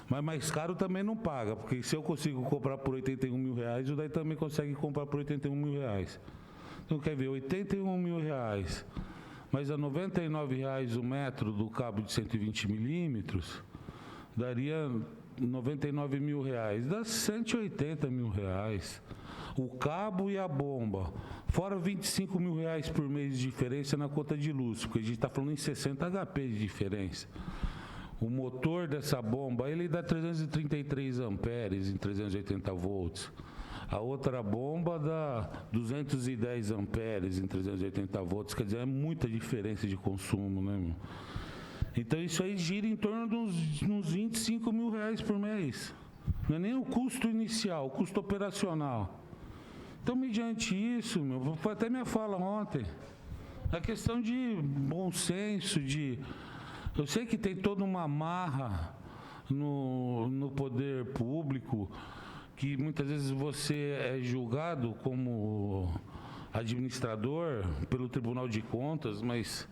Mas mais caro também não paga, porque se eu consigo comprar por R$81 mil, o DAI também consegue comprar por R$81 mil. Então, quer ver, R$81 mil, mas a R$99 o metro do cabo de 120 milímetros, daria R$99 mil, dá R$180 mil. O cabo e a bomba, fora R$25 mil por mês de diferença na conta de luz, porque a gente está falando em 60 HP de diferença. O motor dessa bomba, ele dá 333 amperes em 380 volts. A outra bomba dá 210 amperes em 380 volts, quer dizer, é muita diferença de consumo, né, meu? Então isso aí gira em torno de uns R$25 mil por mês. Não é nem o custo inicial, o custo operacional. Então, mediante isso, foi até minha fala ontem. A questão de bom senso, eu sei que tem toda uma marra no poder público, que muitas vezes você é julgado como administrador pelo Tribunal de Contas, mas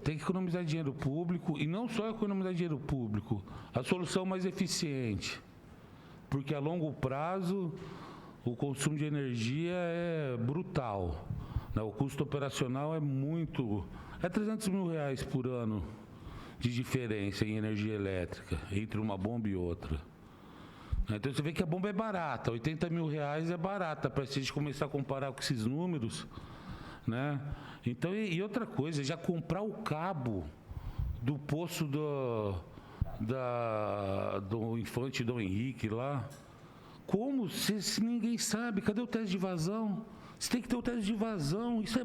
tem que economizar dinheiro público, e não só economizar dinheiro público, a solução mais eficiente, porque a longo prazo o consumo de energia é brutal, né? O custo operacional é 300 mil reais por ano de diferença em energia elétrica entre uma bomba e outra. Então você vê que a bomba é barata, 80 mil reais é barata, para a gente começar a comparar com esses números, né? Então, e outra coisa, já comprar o cabo do poço do Infante Dom Henrique lá, como se ninguém sabe? Cadê o teste de vazão? Você tem que ter o teste de vazão, isso é...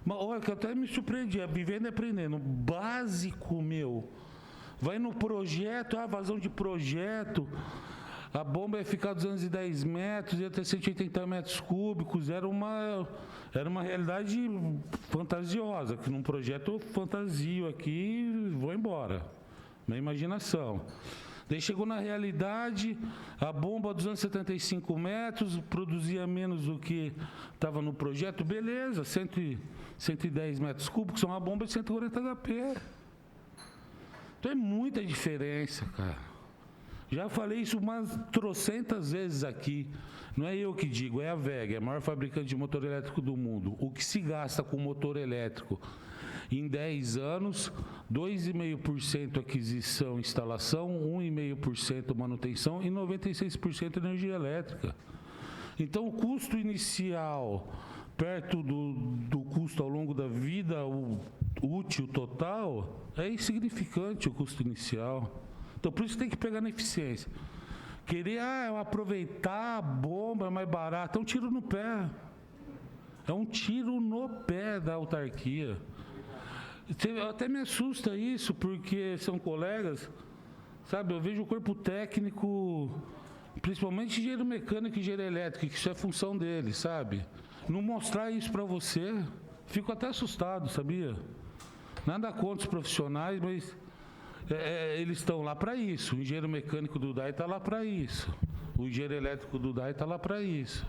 Olha, que eu até me surpreendi, vivendo e aprendendo, básico, meu. Vai no projeto, vazão de projeto, a bomba ia ficar 210 metros, ia ter 180 metros cúbicos, era uma realidade fantasiosa, que num projeto eu fantasio aqui e vou embora, na imaginação. Daí chegou na realidade, a bomba 275 metros, produzia menos do que estava no projeto, beleza, 110 metros cúbicos, é uma bomba de 140 HP. Então é muita diferença, cara. Já falei isso umas trocentas vezes aqui. Não é eu que digo, é a WEG, a maior fabricante de motor elétrico do mundo. O que se gasta com motor elétrico em 10 anos, 2,5% aquisição e instalação, 1,5% manutenção e 96% energia elétrica. Então o custo inicial, perto do custo ao longo da vida útil total, é insignificante o custo inicial. Então, por isso tem que pegar na eficiência. Querer aproveitar a bomba, é mais barato, é um tiro no pé. É um tiro no pé da autarquia. Até me assusta isso, porque são colegas, sabe? Eu vejo o corpo técnico, principalmente engenheiro mecânico e engenheiro elétrico, que isso é função deles, sabe? Não mostrar isso para você, fico até assustado, sabia? Nada contra os profissionais, mas eles estão lá para isso. O engenheiro mecânico do DAI está lá para isso. O engenheiro elétrico do DAI está lá para isso.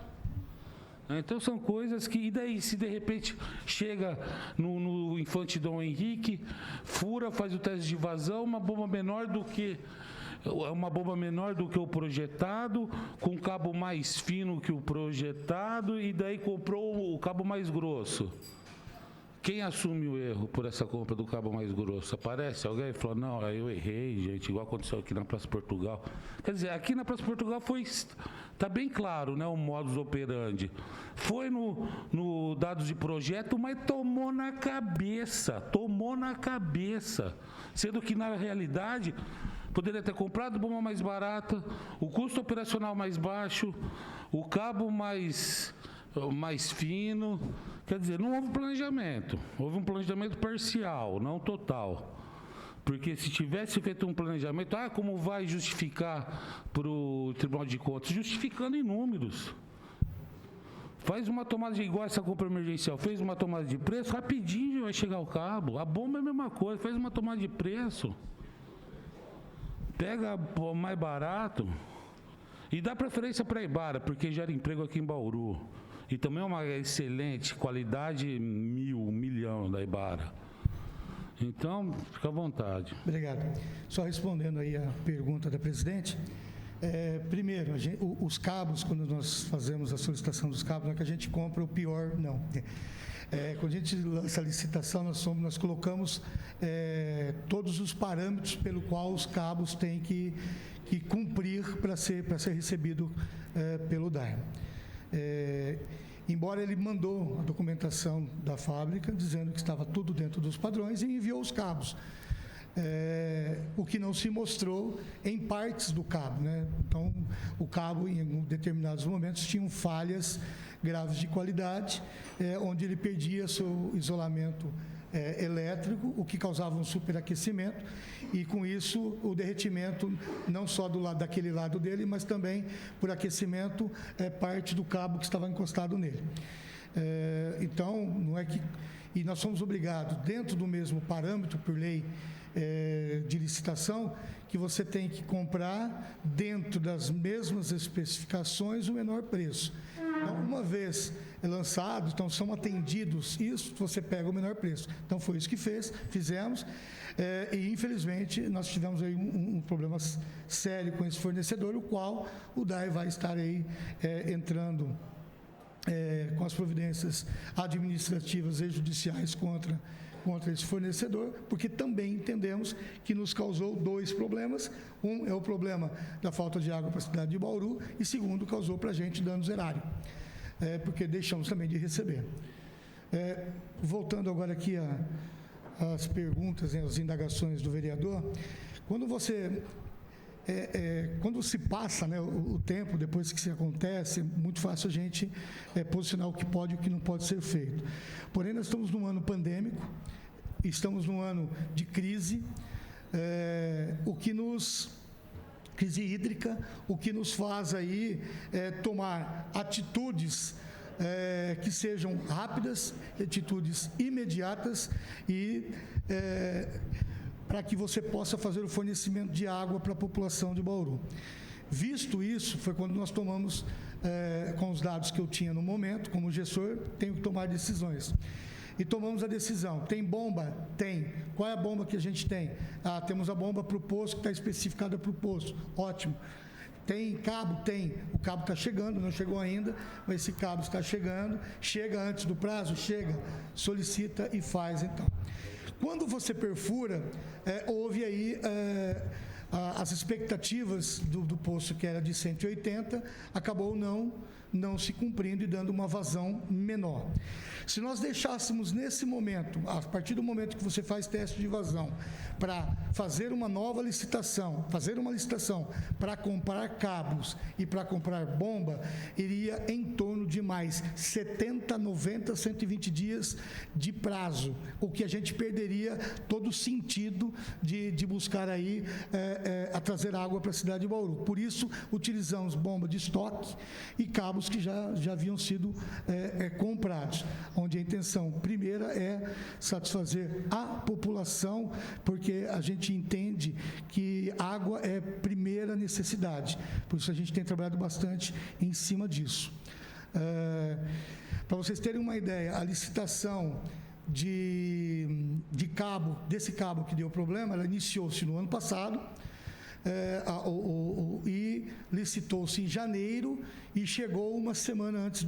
Então são coisas que... E daí, se de repente chega no Infante Dom Henrique, fura, faz o teste de vazão, uma bomba menor do que o projetado, com cabo mais fino que o projetado, e daí comprou o cabo mais grosso. Quem assume o erro por essa compra do cabo mais grosso? Aparece alguém e fala, não, eu errei, gente, igual aconteceu aqui na Praça Portugal. Quer dizer, aqui na Praça Portugal está bem claro, né, o modus operandi. Foi no dados de projeto, mas tomou na cabeça, sendo que na realidade poderia ter comprado bomba mais barata, o custo operacional mais baixo, o cabo mais fino. Quer dizer, não houve planejamento. Houve um planejamento parcial, não total. Porque se tivesse feito um planejamento, como vai justificar para o Tribunal de Contas? Justificando em números. Faz uma tomada igual essa compra emergencial, fez uma tomada de preço, rapidinho vai chegar o cabo. A bomba é a mesma coisa, faz uma tomada de preço. Pega o mais barato e dá preferência para a Ibara, porque gera emprego aqui em Bauru. E também é uma excelente qualidade, um milhão da Ibara. Então, fica à vontade. Obrigado. Só respondendo aí a pergunta da presidente. Primeiro, os cabos, quando nós fazemos a solicitação dos cabos, não é que a gente compra o pior, não. Quando a gente lança a licitação, nós colocamos todos os parâmetros pelo qual os cabos têm que cumprir para ser recebido pelo DAI. Embora ele mandou a documentação da fábrica dizendo que estava tudo dentro dos padrões e enviou os cabos. O que não se mostrou em partes do cabo, né? Então, o cabo, em determinados momentos, tinham falhas graves de qualidade, onde ele perdia seu isolamento elétrico, o que causava um superaquecimento, e com isso o derretimento não só daquele lado dele, mas também por aquecimento parte do cabo que estava encostado nele. Então, não é que... E nós somos obrigados, dentro do mesmo parâmetro, por lei de licitação, que você tem que comprar, dentro das mesmas especificações, o menor preço. Então, uma vez lançado, então são atendidos isso, você pega o menor preço. Então, foi isso que fizemos, e infelizmente nós tivemos aí um problema sério com esse fornecedor, o qual o DAE vai estar aí entrando com as providências administrativas e judiciais contra esse fornecedor, porque também entendemos que nos causou 2 problemas. Um é o problema da falta de água para a cidade de Bauru, e segundo, causou para a gente dano zerário, porque deixamos também de receber. Voltando agora aqui às perguntas, as indagações do vereador, quando se passa, né, o tempo, depois que isso acontece, é muito fácil a gente posicionar o que pode e o que não pode ser feito. Porém, nós estamos num ano pandêmico, estamos num ano de crise, crise hídrica, o que nos faz aí tomar atitudes que sejam rápidas, atitudes imediatas e para que você possa fazer o fornecimento de água para a população de Bauru. Visto isso, foi quando nós tomamos, com os dados que eu tinha no momento, como gestor, tenho que tomar decisões. E tomamos a decisão. Tem bomba? Tem. Qual é a bomba que a gente tem? Temos a bomba para o poço, que está especificada para o poço. Ótimo. Tem cabo? Tem. O cabo está chegando, não chegou ainda, mas esse cabo está chegando. Chega antes do prazo? Chega. Solicita e faz, então. Quando você perfura, houve aí as expectativas do poço, que era de 180, acabou não se cumprindo e dando uma vazão menor. Se nós deixássemos nesse momento, a partir do momento que você faz teste de vazão, para fazer uma nova licitação, para comprar cabos e para comprar bomba, iria em torno de mais 70, 90, 120 dias de prazo, o que a gente perderia todo o sentido de buscar aí a trazer água para a cidade de Bauru. Por isso, utilizamos bomba de estoque e cabos que já haviam sido comprados, onde a intenção primeira é satisfazer a população, porque a gente entende que água é primeira necessidade. Por isso a gente tem trabalhado bastante em cima disso. Para vocês terem uma ideia, a licitação desse cabo que deu problema, ela iniciou-se no ano passado, e licitou-se em janeiro e chegou uma semana antes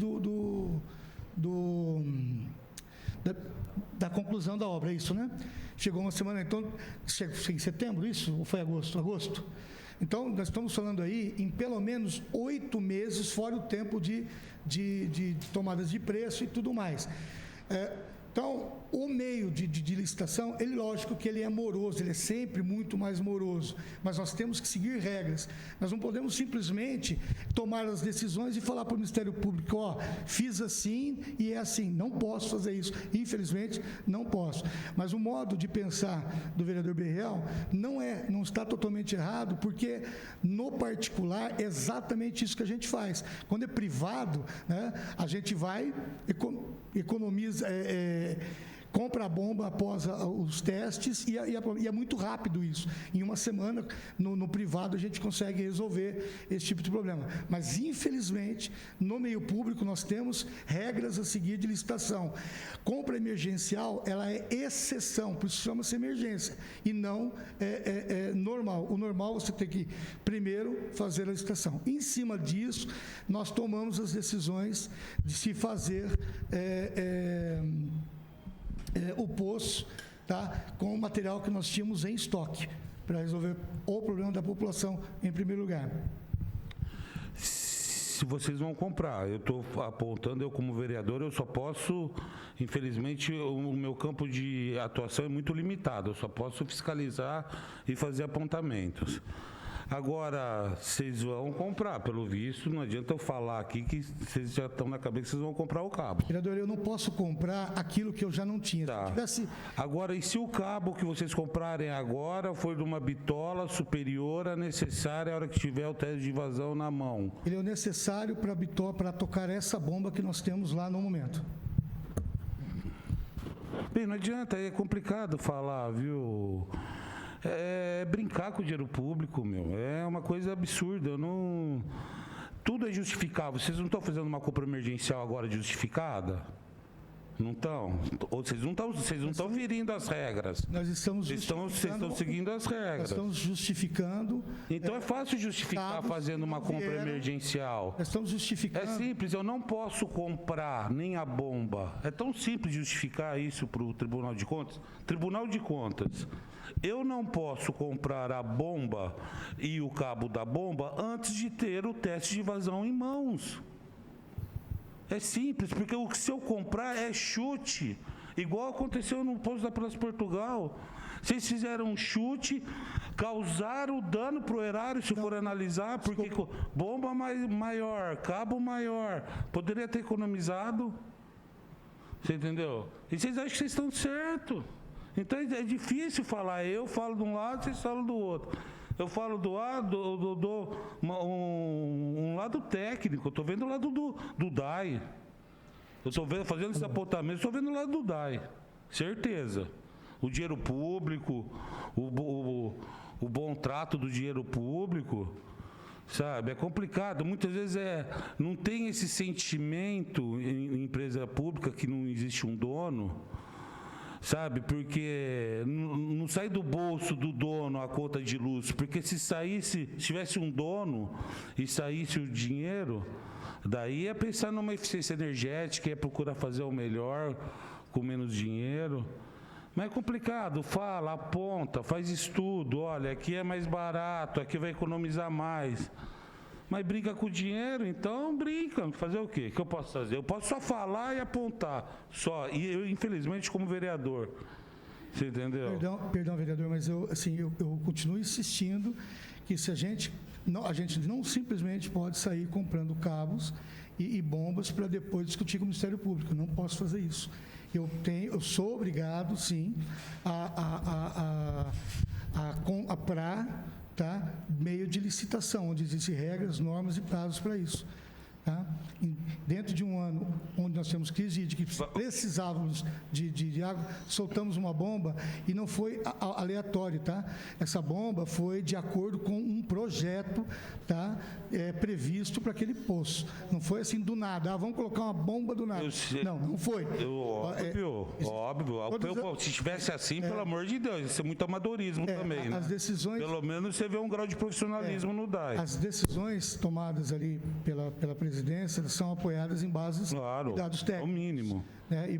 da conclusão da obra, é isso, né? Chegou uma semana, então, em setembro, isso? Ou foi agosto? Agosto. Então, nós estamos falando aí em pelo menos 8 meses, fora o tempo de tomadas de preço e tudo mais. Então, o meio de licitação, ele, lógico que ele é moroso, ele é sempre muito mais moroso, mas nós temos que seguir regras. Nós não podemos simplesmente tomar as decisões e falar para o Ministério Público, fiz assim e é assim. Não posso fazer isso, infelizmente, não posso. Mas o modo de pensar do vereador Berriel não está totalmente errado, porque no particular é exatamente isso que a gente faz. Quando é privado, né, a gente vai, economiza, compra a bomba após os testes e é muito rápido isso. Em uma semana, no privado, a gente consegue resolver esse tipo de problema. Mas, infelizmente, no meio público, nós temos regras a seguir de licitação. Compra emergencial, ela é exceção, por isso chama-se emergência, e não normal. O normal, você tem que, primeiro, fazer a licitação. Em cima disso, nós tomamos as decisões de se fazer o poço, tá, com o material que nós tínhamos em estoque, para resolver o problema da população em primeiro lugar. Se vocês vão comprar, eu estou apontando, eu como vereador, eu só posso, infelizmente, o meu campo de atuação é muito limitado, eu só posso fiscalizar e fazer apontamentos. Agora, vocês vão comprar, pelo visto, não adianta eu falar aqui que vocês já estão na cabeça que vocês vão comprar o cabo. Vereador, eu não posso comprar aquilo que eu já não tinha. Tá. Se tivesse... Agora, e se o cabo que vocês comprarem agora for de uma bitola superior à necessária a hora que tiver o teste de vazão na mão? Ele é o necessário para tocar essa bomba que nós temos lá no momento. Bem, não adianta, é complicado falar, viu? É brincar com o dinheiro público, meu. É uma coisa absurda. Eu não... Tudo é justificável. Vocês não estão fazendo uma compra emergencial agora justificada? Não estão? Ou vocês não estão ferindo as regras? Nós estamos Vocês estão seguindo as regras. Nós estamos justificando. Então é fácil justificar fazendo uma compra emergencial. Nós estamos justificando. É simples, eu não posso comprar nem a bomba. É tão simples justificar isso para o Tribunal de Contas. Tribunal de Contas, eu não posso comprar a bomba e o cabo da bomba antes de ter o teste de vazão em mãos. É simples, porque se eu comprar é chute. Igual aconteceu no posto da Praça Portugal. Vocês fizeram um chute, causaram dano para o erário, se for analisar, porque bomba maior, cabo maior, poderia ter economizado. Você entendeu? E vocês acham que vocês estão certos. Então é difícil falar. Eu falo de um lado, vocês falam do outro. Eu falo do lado, um lado técnico. Eu estou vendo o lado do DAI. Eu estou fazendo esse apontamento, estou vendo o lado do DAI. Certeza. O dinheiro público, o bom trato do dinheiro público, sabe? É complicado. Muitas vezes não tem esse sentimento em empresa pública que não existe um dono. Sabe, porque não sai do bolso do dono a conta de luz, porque se tivesse um dono e saísse o dinheiro, daí é pensar numa eficiência energética, é procurar fazer o melhor com menos dinheiro. Mas é complicado, fala, aponta, faz estudo, olha, aqui é mais barato, aqui vai economizar mais. Mas brinca com o dinheiro, então brinca. Fazer o quê? O que eu posso fazer? Eu posso só falar e apontar, só. E eu, infelizmente, como vereador. Você entendeu? Perdão, vereador, mas eu continuo insistindo que se a gente não simplesmente pode sair comprando cabos e bombas para depois discutir com o Ministério Público. Eu não posso fazer isso. Eu sou obrigado, sim, tá? Meio de licitação, onde existem regras, normas e prazos para isso. Tá? Dentro de um ano onde nós temos crise de que precisávamos de água, soltamos uma bomba e não foi aleatório, tá? Essa bomba foi de acordo com um projeto, tá? Previsto para aquele poço. Não foi assim do nada, vamos colocar uma bomba do nada. Não foi. Óbvio. Se tivesse assim, pelo amor de Deus, isso é muito amadorismo também. As decisões, pelo menos você vê um grau de profissionalismo no DAI. As decisões tomadas ali pela presidência são apoiadas em bases e dados técnicos. O mínimo. Né, e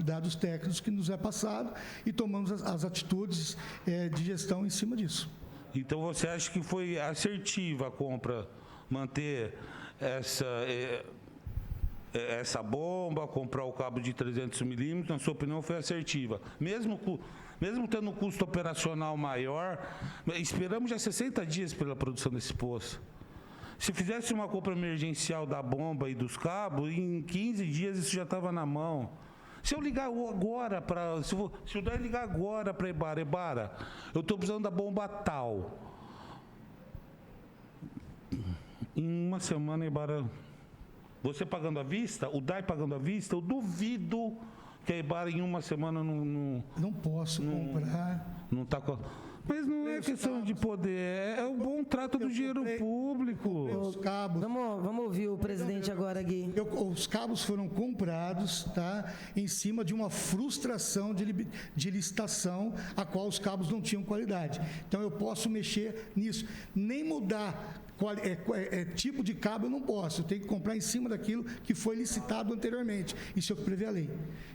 dados técnicos que nos é passado e tomamos as atitudes de gestão em cima disso. Então você acha que foi assertiva a compra, manter essa bomba, comprar o cabo de 300 milímetros, na sua opinião foi assertiva? Mesmo tendo um custo operacional maior, esperamos já 60 dias pela produção desse poço. Se fizesse uma compra emergencial da bomba e dos cabos, em 15 dias isso já estava na mão. Se eu ligar agora para... Se o DAI ligar agora para Ebara, eu estou precisando da bomba tal. Em uma semana, Ebara... Você pagando à vista, o DAI pagando à vista, eu duvido que a Ebara em uma semana não... Não posso comprar... Não está com... Mas não é questão de poder, é o bom trato do dinheiro público. Os cabos. Vamos ouvir o presidente agora, Gui. Os cabos foram comprados, tá, em cima de uma frustração de licitação, a qual os cabos não tinham qualidade. Então eu posso mexer nisso, nem mudar tipo de cabo eu não posso, eu tenho que comprar em cima daquilo que foi licitado anteriormente. Isso é o que prevê a lei.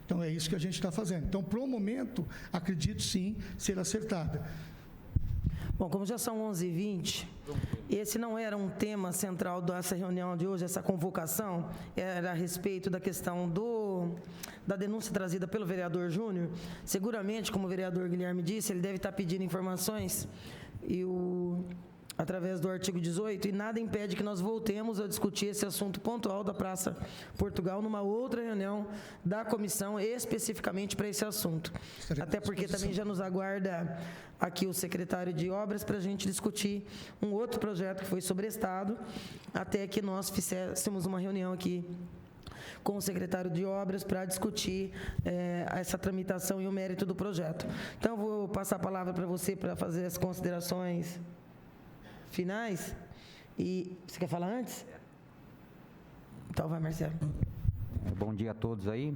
Então é isso que a gente está fazendo. Então, para o momento, acredito sim ser acertada. Bom, como já são 11h20, esse não era um tema central dessa reunião de hoje, essa convocação, era a respeito da questão da denúncia trazida pelo vereador Júnior. Seguramente, como o vereador Guilherme disse, ele deve estar pedindo informações e o através do artigo 18, e nada impede que nós voltemos a discutir esse assunto pontual da Praça Portugal numa outra reunião da comissão, especificamente para esse assunto. Até porque também já nos aguarda aqui o secretário de Obras para a gente discutir um outro projeto que foi sobrestado, até que nós fizéssemos uma reunião aqui com o secretário de Obras para discutir essa tramitação e o mérito do projeto. Então, vou passar a palavra para você para fazer as considerações finais. E você quer falar antes? Então vai, Marcelo. Bom dia a todos aí.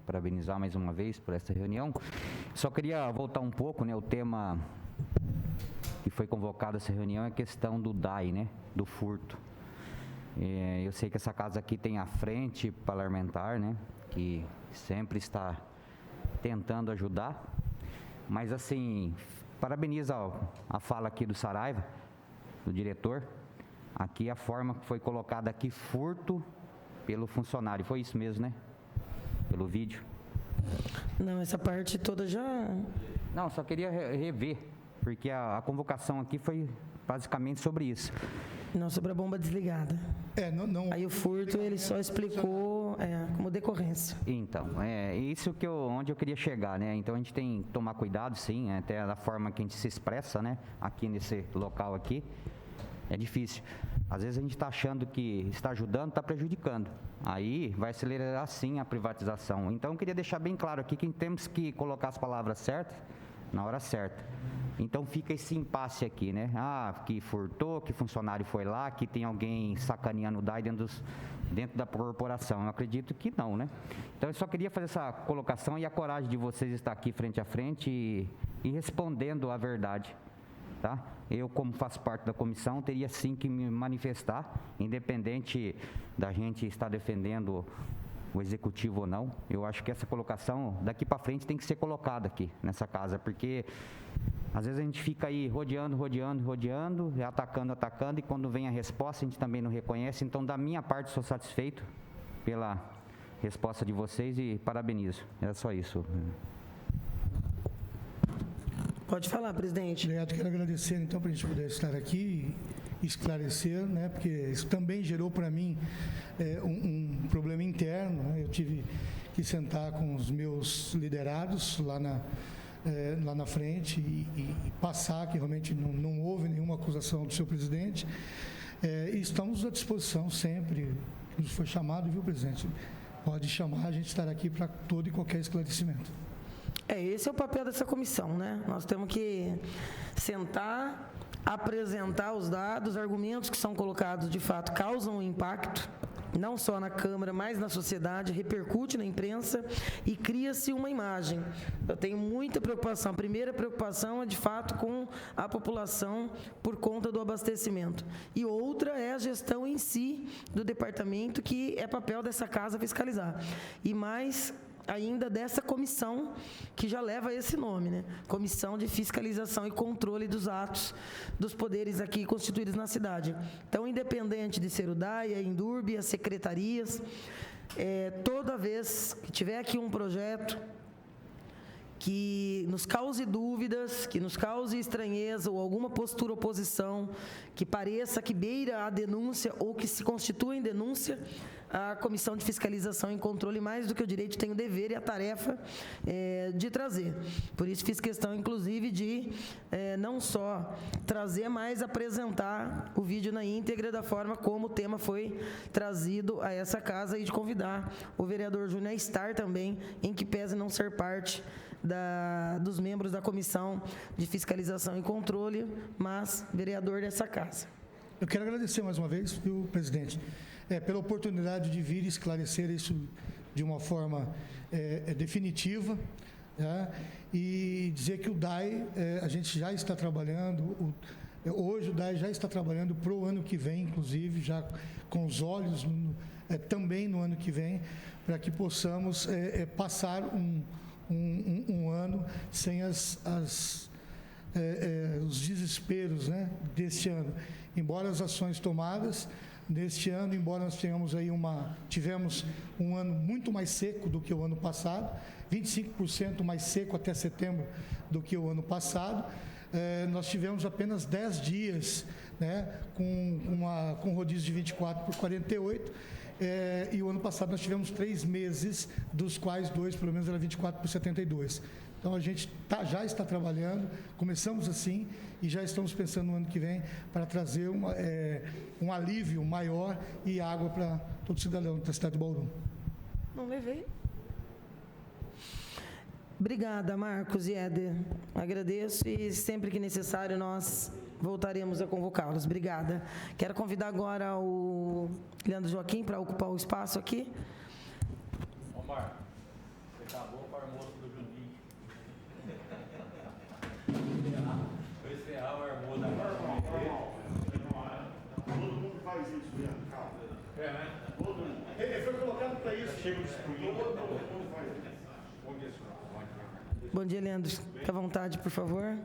Parabenizar mais uma vez por essa reunião. Só queria voltar um pouco, né? O tema que foi convocado essa reunião é a questão do DAI, né? Do furto. Eu sei que essa casa aqui tem a frente parlamentar, né? Que sempre está tentando ajudar. Mas assim, parabenizo a fala aqui do Saraiva, do diretor. Aqui a forma que foi colocada aqui, furto pelo funcionário. Foi isso mesmo, né? Pelo vídeo. Não, essa parte toda já... Não, só queria rever, porque a convocação aqui foi basicamente sobre isso. Não, sobre a bomba desligada. Não. Aí o furto, ele só explicou como decorrência. Então, isso onde eu queria chegar, né? Então a gente tem que tomar cuidado, sim, até da forma que a gente se expressa, né? Aqui nesse local aqui, é difícil. Às vezes a gente está achando que está ajudando, está prejudicando. Aí vai acelerar, sim, a privatização. Então eu queria deixar bem claro aqui que temos que colocar as palavras certas na hora certa. Então fica esse impasse aqui, né? Que furtou, que funcionário foi lá, que tem alguém sacaneando o DAI dentro da corporação. Eu acredito que não, né? Então eu só queria fazer essa colocação e a coragem de vocês estar aqui frente a frente e respondendo a verdade, tá? Eu, como faço parte da comissão, teria sim que me manifestar, independente da gente estar defendendo o executivo ou não. Eu acho que essa colocação daqui para frente tem que ser colocada aqui nessa casa, porque às vezes a gente fica aí rodeando, atacando, e quando vem a resposta a gente também não reconhece. Então, da minha parte, sou satisfeito pela resposta de vocês e parabenizo. Era só isso. Pode falar, presidente. Obrigado, quero agradecer, então, para a gente poder estar aqui e esclarecer, né, porque isso também gerou para mim um problema interno, né? Eu tive que sentar com os meus liderados lá na frente e passar que realmente não houve nenhuma acusação do seu presidente. E estamos à disposição sempre, que nos foi chamado, viu, presidente? Pode chamar, a gente estará aqui para todo e qualquer esclarecimento. Esse é o papel dessa comissão, né? Nós temos que sentar, apresentar os dados, argumentos que são colocados, de fato, causam um impacto, não só na Câmara, mas na sociedade, repercute na imprensa e cria-se uma imagem. Eu tenho muita preocupação. A primeira preocupação é, de fato, com a população por conta do abastecimento. E outra é a gestão em si do departamento, que é papel dessa casa fiscalizar. E mais ainda dessa comissão que já leva esse nome, né? Comissão de Fiscalização e Controle dos Atos dos Poderes aqui constituídos na cidade. Então, independente de ser o DAI, a Indurb, as secretarias, toda vez que tiver aqui um projeto que nos cause dúvidas, que nos cause estranheza ou alguma postura oposição, que pareça que beira a denúncia ou que se constitua em denúncia, a Comissão de Fiscalização e Controle, mais do que o direito, tem o dever e a tarefa de trazer. Por isso fiz questão, inclusive, de não só trazer, mas apresentar o vídeo na íntegra da forma como o tema foi trazido a essa casa e de convidar o vereador Júnior a estar também, em que pese não ser parte dos membros da Comissão de Fiscalização e Controle, mas vereador dessa casa. Eu quero agradecer mais uma vez, viu, presidente, pela oportunidade de vir esclarecer isso de uma forma definitiva, né? E dizer que o DAI, a gente já está trabalhando, hoje o DAI já está trabalhando para o ano que vem, inclusive, já com os olhos também no ano que vem, para que possamos passar um ano sem os desesperos, né, deste ano. Embora as ações tomadas neste ano, embora nós tivemos um ano muito mais seco do que o ano passado, 25% mais seco até setembro do que o ano passado, nós tivemos apenas 10 dias, né, com rodízio de 24 por 48, e o ano passado nós tivemos 3 meses, dos quais 2, pelo menos, era 24 por 72. Então, a gente já está trabalhando, começamos assim, e já estamos pensando no ano que vem para trazer um alívio maior e água para todo cidadão da cidade de Bauru. Não levei. Obrigada, Marcos e Éder. Agradeço e sempre que necessário nós voltaremos a convocá-los. Obrigada. Quero convidar agora o Leandro Joaquim para ocupar o espaço aqui. Omar, você acabou com o almoço do Juninho. Foi encerrar o almoço da Todo mundo faz isso, Leandro, calma. né? Todo mundo. Ele foi colocado para isso. Chega destruindo. Todo mundo faz isso. Bom dia, senhor. Bom dia, Leandro. Fique à vontade, por favor.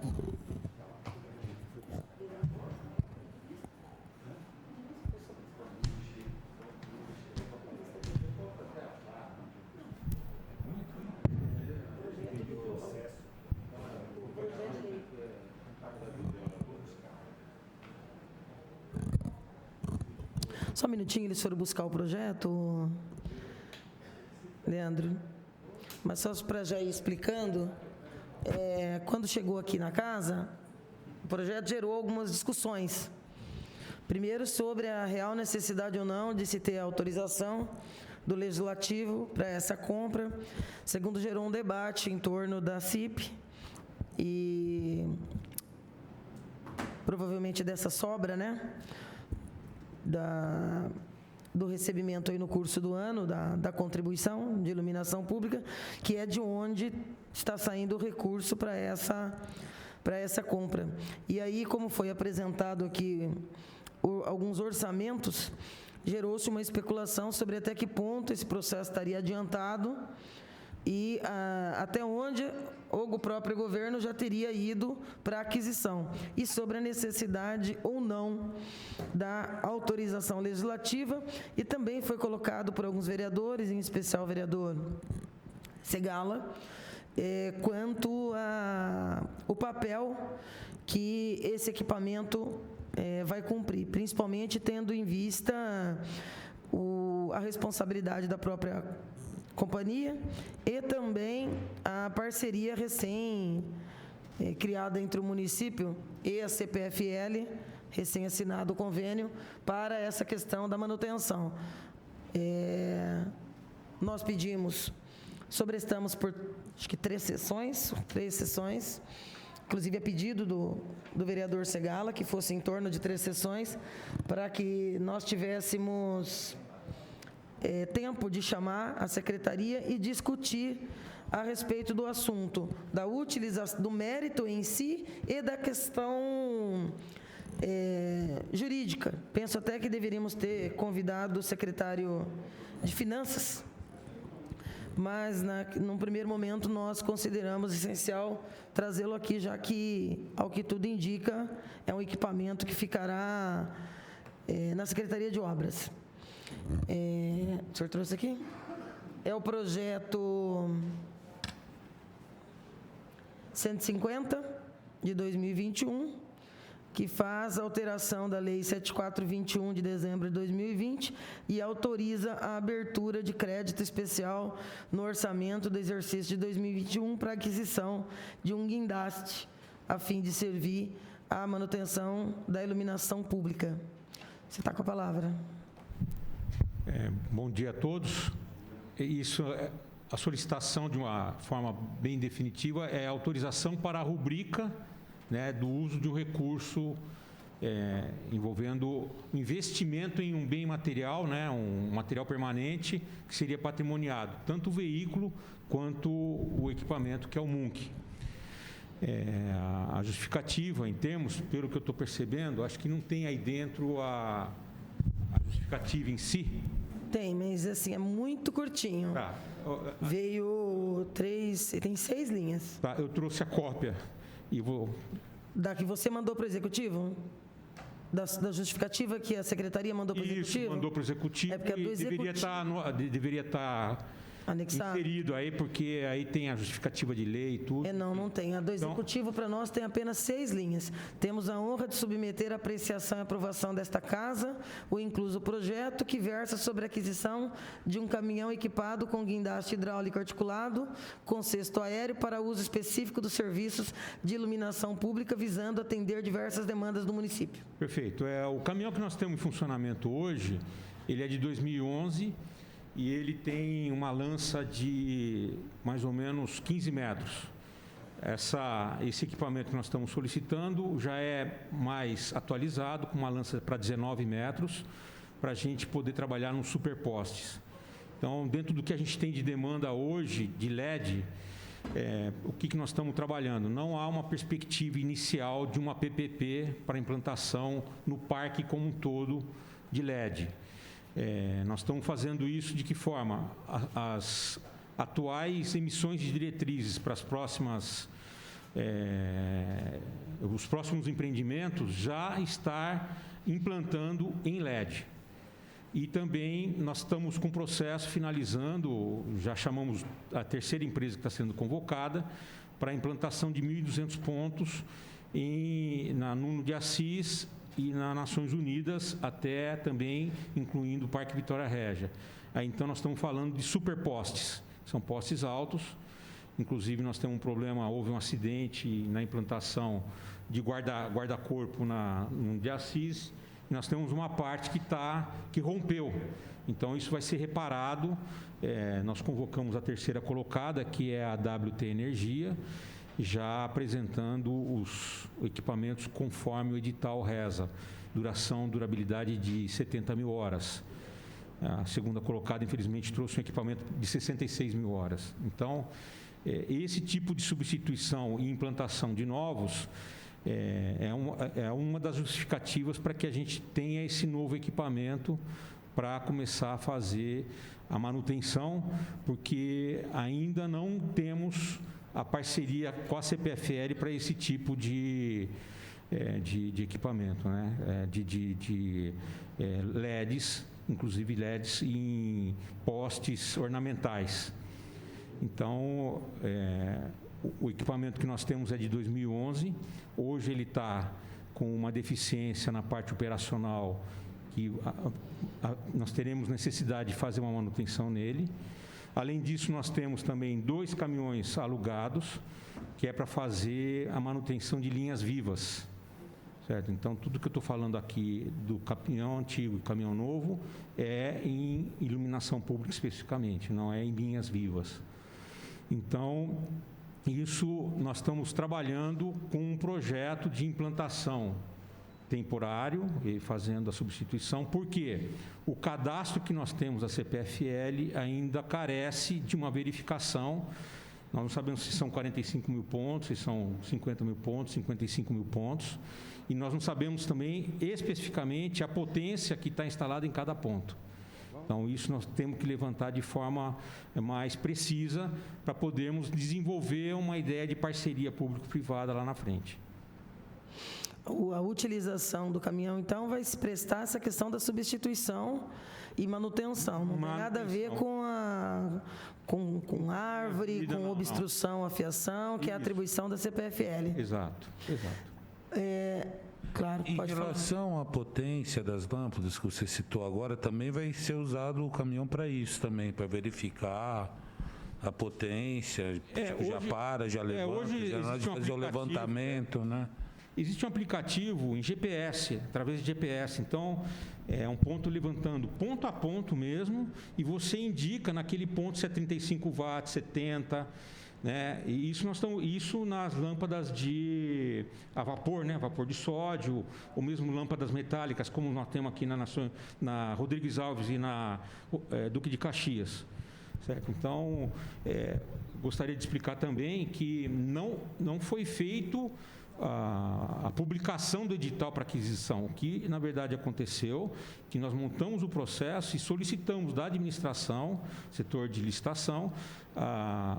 Só um minutinho, eles foram buscar o projeto, Leandro. Mas só para já ir explicando, quando chegou aqui na casa, o projeto gerou algumas discussões. Primeiro, sobre a real necessidade ou não de se ter autorização do Legislativo para essa compra. Segundo, gerou um debate em torno da CIP e provavelmente dessa sobra, né? Do recebimento aí no curso do ano, da contribuição de iluminação pública, que é de onde está saindo o recurso para essa compra. E aí, como foi apresentado aqui alguns orçamentos, gerou-se uma especulação sobre até que ponto esse processo estaria adiantado e até onde o próprio governo já teria ido para a aquisição, e sobre a necessidade ou não da autorização legislativa, e também foi colocado por alguns vereadores, em especial o vereador Segala, quanto ao papel que esse equipamento vai cumprir, principalmente tendo em vista a responsabilidade da própria companhia e também a parceria criada entre o município e a CPFL, recém-assinado o convênio, para essa questão da manutenção. Nós sobrestamos por, acho que 3 sessões, inclusive a pedido do vereador Segala, que fosse em torno de 3 sessões, para que nós tivéssemos tempo de chamar a secretaria e discutir a respeito do assunto, da utilização, do mérito em si e da questão jurídica. Penso até que deveríamos ter convidado o secretário de Finanças, mas num primeiro momento nós consideramos essencial trazê-lo aqui, já que, ao que tudo indica, é um equipamento que ficará na Secretaria de Obras. O senhor trouxe aqui? É o projeto 150 de 2021, que faz a alteração da Lei 7421 de dezembro de 2020 e autoriza a abertura de crédito especial no orçamento do exercício de 2021 para aquisição de um guindaste, a fim de servir à manutenção da iluminação pública. Você está com a palavra. Bom dia a todos. A solicitação, de uma forma bem definitiva, é a autorização para a rubrica, né, do uso de um recurso envolvendo investimento em um bem material, né, um material permanente que seria patrimoniado, tanto o veículo quanto o equipamento, que é o MUNC. A justificativa, em termos, pelo que eu estou percebendo, acho que não tem aí dentro a justificativa em si. Tem, mas assim, é muito curtinho. Tá. Veio 3, tem 6 linhas. Tá, eu trouxe a cópia e vou... Da que você mandou para o Executivo? Da justificativa que a Secretaria mandou para o Executivo? Isso, mandou para o Executivo. É porque a do e deveria estar Anexado. inserido aí, porque aí tem a justificativa de lei e tudo. Não tem. A do Executivo, para nós, tem apenas 6 linhas. Temos a honra de submeter a apreciação e aprovação desta Casa o incluso projeto que versa sobre a aquisição de um caminhão equipado com guindaste hidráulico articulado com cesto aéreo para uso específico dos serviços de iluminação pública, visando atender diversas demandas do município. Perfeito. O caminhão que nós temos em funcionamento hoje, ele é de 2011 e ele tem uma lança de mais ou menos 15 metros. Esse equipamento que nós estamos solicitando já é mais atualizado, com uma lança para 19 metros, para a gente poder trabalhar nos superpostes. Então, dentro do que a gente tem de demanda hoje de LED, o que nós estamos trabalhando? Não há uma perspectiva inicial de uma PPP para implantação no parque como um todo de LED. Nós estamos fazendo isso de que forma? As atuais emissões de diretrizes para os próximos empreendimentos já estar implantando em LED. E também nós estamos com o processo finalizando, já chamamos a terceira empresa que está sendo convocada para a implantação de 1.200 pontos na Nuno de Assis e nas Nações Unidas, até também incluindo o Parque Vitória Régia. Aí, então, nós estamos falando de superpostes, são postes altos, inclusive nós temos um problema, houve um acidente na implantação de guarda-corpo na Nuno de Assis, e nós temos uma parte que rompeu, então isso vai ser reparado, nós convocamos a terceira colocada, que é a WT Energia, já apresentando os equipamentos conforme o edital reza, durabilidade de 70 mil horas. A segunda colocada, infelizmente, trouxe um equipamento de 66 mil horas. Então, esse tipo de substituição e implantação de novos é uma das justificativas para que a gente tenha esse novo equipamento para começar a fazer a manutenção, porque ainda não temos a parceria com a CPFL para esse tipo de equipamento, né? De LEDs, inclusive LEDs em postes ornamentais. Então, o equipamento que nós temos é de 2011, hoje ele está com uma deficiência na parte operacional, que nós teremos necessidade de fazer uma manutenção nele. Além disso, nós temos também 2 caminhões alugados, que é para fazer a manutenção de linhas vivas. Certo? Então, tudo que eu estou falando aqui do caminhão antigo e caminhão novo é em iluminação pública especificamente, não é em linhas vivas. Então, isso nós estamos trabalhando com um projeto de implantação temporário e fazendo a substituição, porque o cadastro que nós temos da CPFL ainda carece de uma verificação. Nós não sabemos se são 45 mil pontos, se são 50 mil pontos, 55 mil pontos, e nós não sabemos também especificamente a potência que está instalada em cada ponto. Então, isso nós temos que levantar de forma mais precisa para podermos desenvolver uma ideia de parceria público-privada lá na frente. A utilização do caminhão, então, vai se prestar essa questão da substituição e manutenção. Não tem nada a ver com árvore, com obstrução à fiação, que é a atribuição da CPFL. Exato. Claro, em pode falar. relação à potência das lâmpadas que você citou agora, também vai ser usado o caminhão para isso também, para verificar a potência, já levanta, hoje já na hora de fazer o levantamento, né? Existe um aplicativo em GPS, através de GPS. Então, é um ponto levantando ponto a ponto mesmo, e você indica naquele ponto se é 35 watts, 70, né? E isso nas lâmpadas a vapor, né? Vapor de sódio, ou mesmo lâmpadas metálicas, como nós temos aqui na Rodrigues Alves e na Duque de Caxias. Certo? Então, gostaria de explicar também que não foi feito a publicação do edital para aquisição. O que, na verdade, aconteceu, que nós montamos o processo e solicitamos da administração, setor de licitação,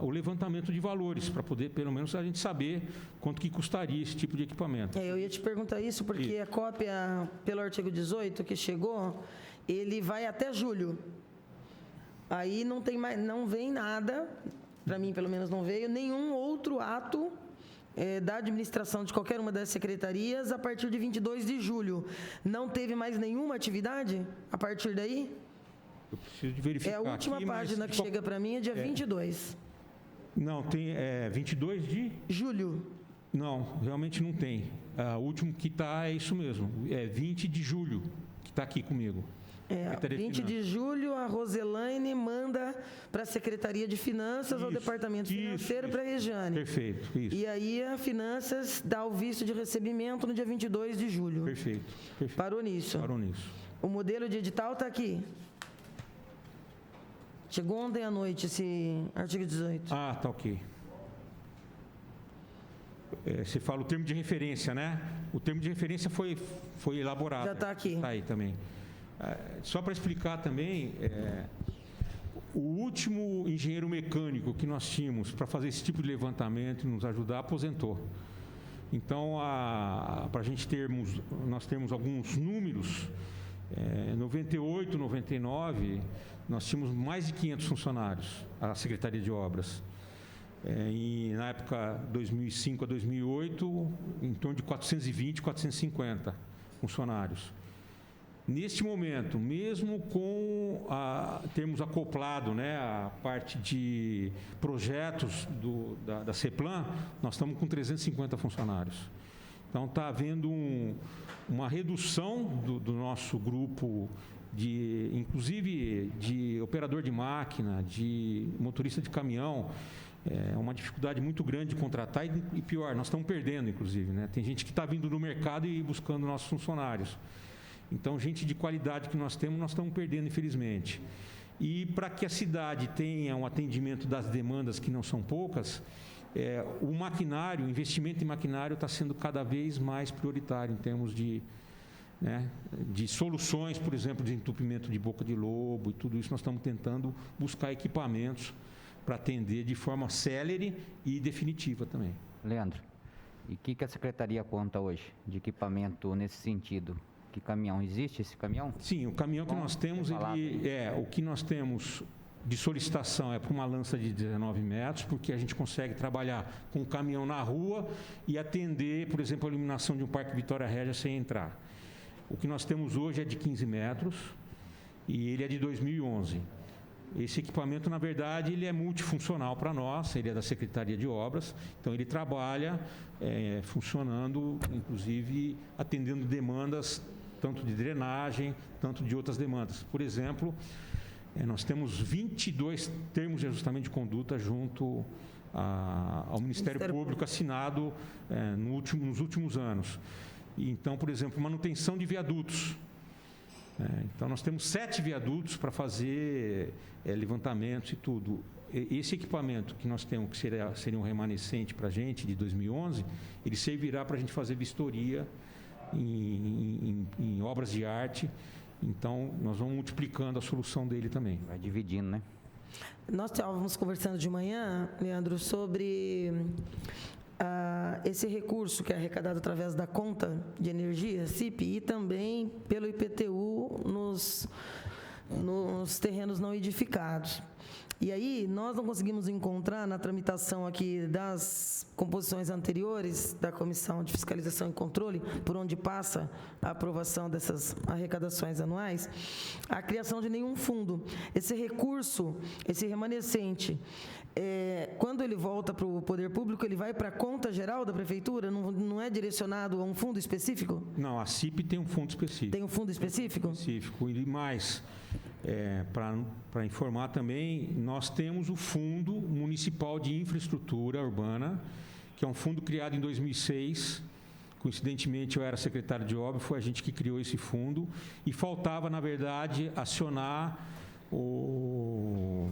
o levantamento de valores, para poder, pelo menos, a gente saber quanto que custaria esse tipo de equipamento. Eu ia te perguntar isso, porque a cópia, pelo artigo 18, que chegou, ele vai até julho. Aí não tem mais, não vem nada, para mim pelo menos não veio, nenhum outro ato da administração de qualquer uma das secretarias a partir de 22 de julho. Não teve mais nenhuma atividade a partir daí? Eu preciso de verificar. É a última aqui, página que chega para mim, é dia 22. Não, tem 22 de... Julho. Não, realmente não tem. O último que está é isso mesmo, é 20 de julho, que está aqui comigo. 20 de julho, a Roselaine manda para a Secretaria de Finanças, ao Departamento Financeiro, para a Regiane. Perfeito, isso. E aí a Finanças dá o visto de recebimento no dia 22 de julho. Perfeito. Parou nisso. Parou nisso. O modelo de edital está aqui. Chegou ontem à noite esse artigo 18. Ah, tá ok. Você fala o termo de referência, né? O termo de referência foi elaborado. Já está aqui. Está aí também. Só para explicar também, o último engenheiro mecânico que nós tínhamos para fazer esse tipo de levantamento e nos ajudar aposentou. Então, para a gente nós termos alguns números, 98, 99, nós tínhamos mais de 500 funcionários, a Secretaria de Obras. E na época 2005 a 2008, em torno de 420, 450 funcionários. Neste momento, mesmo com termos acoplado, né, a parte de projetos da CEPLAN, nós estamos com 350 funcionários. Então, está havendo uma redução do nosso grupo, inclusive de operador de máquina, de motorista de caminhão. É uma dificuldade muito grande de contratar e pior, nós estamos perdendo, inclusive, né? Tem gente que está vindo no mercado e buscando nossos funcionários. Então, gente de qualidade que nós temos, nós estamos perdendo, infelizmente. E para que a cidade tenha um atendimento das demandas, que não são poucas, o maquinário, o investimento em maquinário está sendo cada vez mais prioritário em termos de soluções, por exemplo, de entupimento de boca de lobo e tudo isso. Nós estamos tentando buscar equipamentos para atender de forma célere e definitiva também. Leandro, e o que a Secretaria conta hoje de equipamento nesse sentido? Que caminhão? Existe esse caminhão? Sim, o caminhão que nós temos, o que nós temos de solicitação é para uma lança de 19 metros, porque a gente consegue trabalhar com o caminhão na rua e atender, por exemplo, a iluminação de um Parque Vitória Régia sem entrar. O que nós temos hoje é de 15 metros e ele é de 2011. Esse equipamento, na verdade, ele é multifuncional para nós, ele é da Secretaria de Obras, então ele trabalha funcionando, inclusive atendendo demandas tanto de drenagem, tanto de outras demandas. Por exemplo, nós temos 22 termos de ajustamento de conduta junto ao Ministério Público assinado nos últimos anos. Então, por exemplo, manutenção de viadutos. Então, nós temos 7 viadutos para fazer levantamentos e tudo. Esse equipamento que nós temos, que seria um remanescente para a gente, de 2011, ele servirá para a gente fazer vistoria em obras de arte. Então, nós vamos multiplicando a solução dele também. Vai dividindo, né? Nós estávamos conversando de manhã, Leandro, sobre esse recurso que é arrecadado através da conta de energia, CIP, e também pelo IPTU nos terrenos não edificados. E aí, nós não conseguimos encontrar na tramitação aqui das composições anteriores da Comissão de Fiscalização e Controle, por onde passa a aprovação dessas arrecadações anuais, a criação de nenhum fundo. Esse recurso, esse remanescente, quando ele volta para o poder público, ele vai para a conta geral da prefeitura? Não é direcionado a um fundo específico? Não, a CIP tem um fundo específico. Tem um fundo específico? Específico. E mais, para informar também, nós temos o Fundo Municipal de Infraestrutura Urbana, que é um fundo criado em 2006. Coincidentemente, eu era secretário de obra, foi a gente que criou esse fundo. E faltava, na verdade, acionar o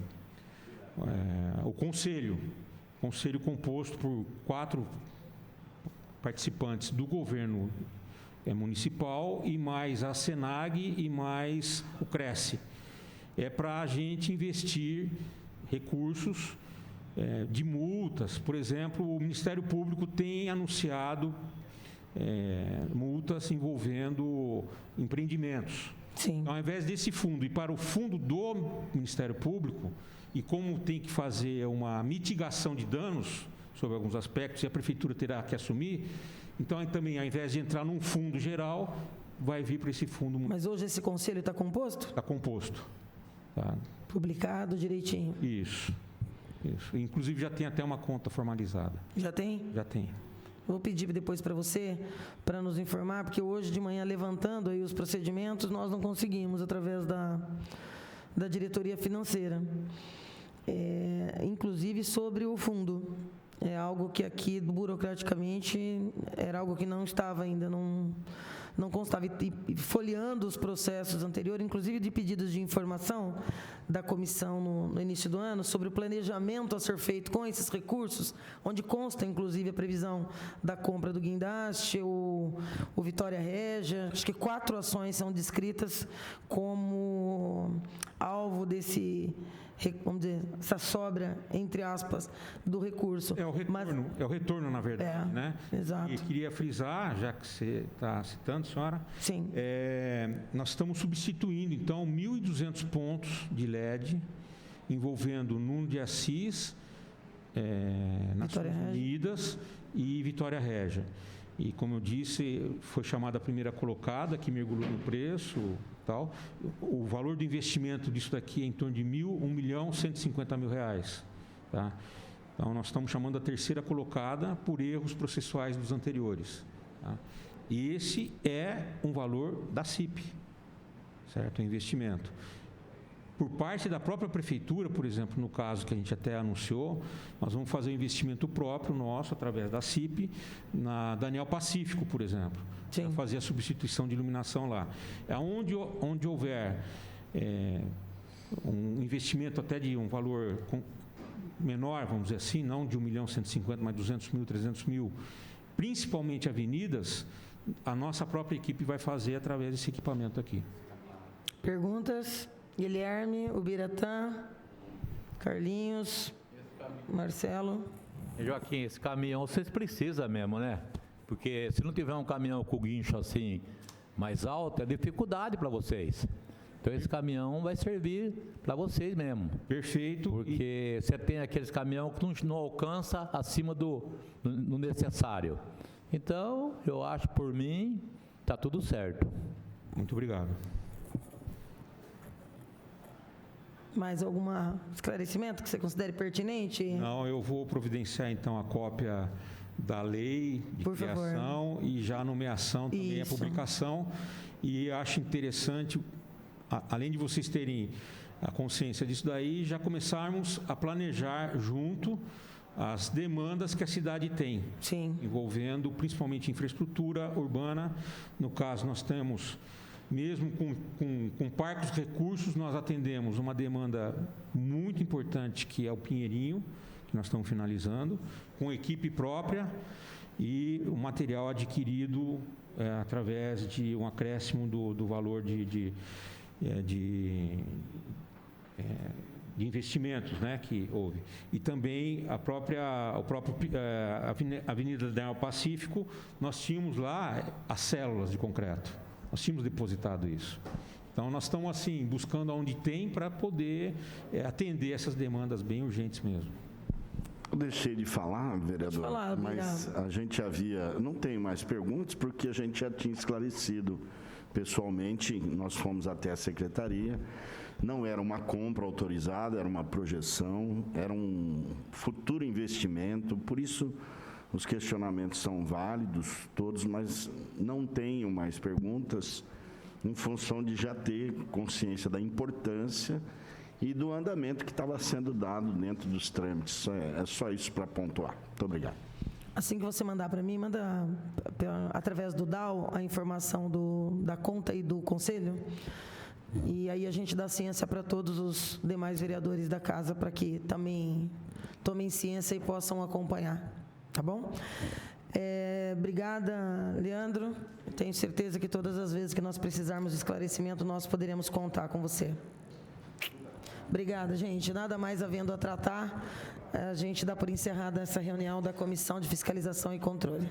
conselho composto por 4 participantes do governo municipal e mais a Senag e mais o Cresce. Para a gente investir recursos de multas. Por exemplo, o Ministério Público tem anunciado multas envolvendo empreendimentos. Sim. Então, ao invés desse fundo ir para o fundo do Ministério Público, e como tem que fazer uma mitigação de danos sobre alguns aspectos, e a Prefeitura terá que assumir, então também, ao invés de entrar num fundo geral, vai vir para esse fundo. Mas hoje esse conselho está composto? Está composto. Tá. Publicado direitinho? Isso. Inclusive já tem até uma conta formalizada. Já tem? Já tem. Vou pedir depois para você, para nos informar, porque hoje de manhã, levantando aí os procedimentos, nós não conseguimos, através da diretoria financeira. Inclusive sobre o fundo. É algo que aqui, burocraticamente, era algo que não estava ainda, não constava. E folheando os processos anteriores, inclusive de pedidos de informação da comissão no início do ano, sobre o planejamento a ser feito com esses recursos, onde consta, inclusive, a previsão da compra do guindaste, o Vitória Régia. Acho que 4 ações são descritas como alvo desse, vamos dizer, essa sobra, entre aspas, do recurso. É o retorno, na verdade, né? Exato. E queria frisar, já que você está citando, senhora, sim. Nós estamos substituindo, então, 1.200 pontos de LED, envolvendo Nuno de Assis, Nações Unidas e Vitória Régia. E, como eu disse, foi chamada a primeira colocada, que mergulhou no preço, tal. O valor do investimento disso daqui é em torno de R$1.150.000, tá? Então, nós estamos chamando a terceira colocada por erros processuais dos anteriores, tá? E esse é um valor da CIP, certo? O investimento. Por parte da própria Prefeitura, por exemplo, no caso que a gente até anunciou, nós vamos fazer um investimento próprio nosso, através da CIP, na Daniel Pacífico, por exemplo. Para fazer a substituição de iluminação lá. Onde houver um investimento até de um valor menor, vamos dizer assim, não de R$1.150.000, mas R$200.000, R$300.000, principalmente avenidas, a nossa própria equipe vai fazer através desse equipamento aqui. Perguntas? Guilherme, Ubiratã, Carlinhos, Marcelo. Joaquim, esse caminhão vocês precisam mesmo, né? Porque se não tiver um caminhão com guincho assim mais alto, é dificuldade para vocês. Então esse caminhão vai servir para vocês mesmo. Perfeito. Porque você tem aqueles caminhões que não alcança acima do necessário. Então, eu acho, por mim, está tudo certo. Muito obrigado. Mais algum esclarecimento que você considere pertinente? Não, eu vou providenciar, então, a cópia da lei de por criação favor. E já a nomeação também, a publicação. E acho interessante, além de vocês terem a consciência disso daí, já começarmos a planejar junto as demandas que a cidade tem. Sim. Envolvendo principalmente infraestrutura urbana. No caso, nós temos, mesmo com parcos recursos, nós atendemos uma demanda muito importante, que é o Pinheirinho, que nós estamos finalizando, com equipe própria e o material adquirido através de um acréscimo do valor de investimentos, né, que houve. E também a própria Avenida Daniel Pacífico, nós tínhamos lá as células de concreto. Nós tínhamos depositado isso. Então, nós estamos, assim, buscando onde tem para poder atender essas demandas bem urgentes mesmo. Eu deixei de falar, vereador, mas a gente havia... Não tem mais perguntas, porque a gente já tinha esclarecido pessoalmente, nós fomos até a secretaria, não era uma compra autorizada, era uma projeção, era um futuro investimento, por isso os questionamentos são válidos todos, mas não tenho mais perguntas em função de já ter consciência da importância e do andamento que estava sendo dado dentro dos trâmites. É só isso para pontuar. Muito obrigado. Assim que você mandar para mim, manda através do DAO a informação da conta e do conselho. E aí a gente dá ciência para todos os demais vereadores da casa, para que também tomem ciência e possam acompanhar. Tá bom? Obrigada, Leandro. Tenho certeza que todas as vezes que nós precisarmos de esclarecimento, nós poderemos contar com você. Obrigada, gente. Nada mais havendo a tratar, a gente dá por encerrada essa reunião da Comissão de Fiscalização e Controle.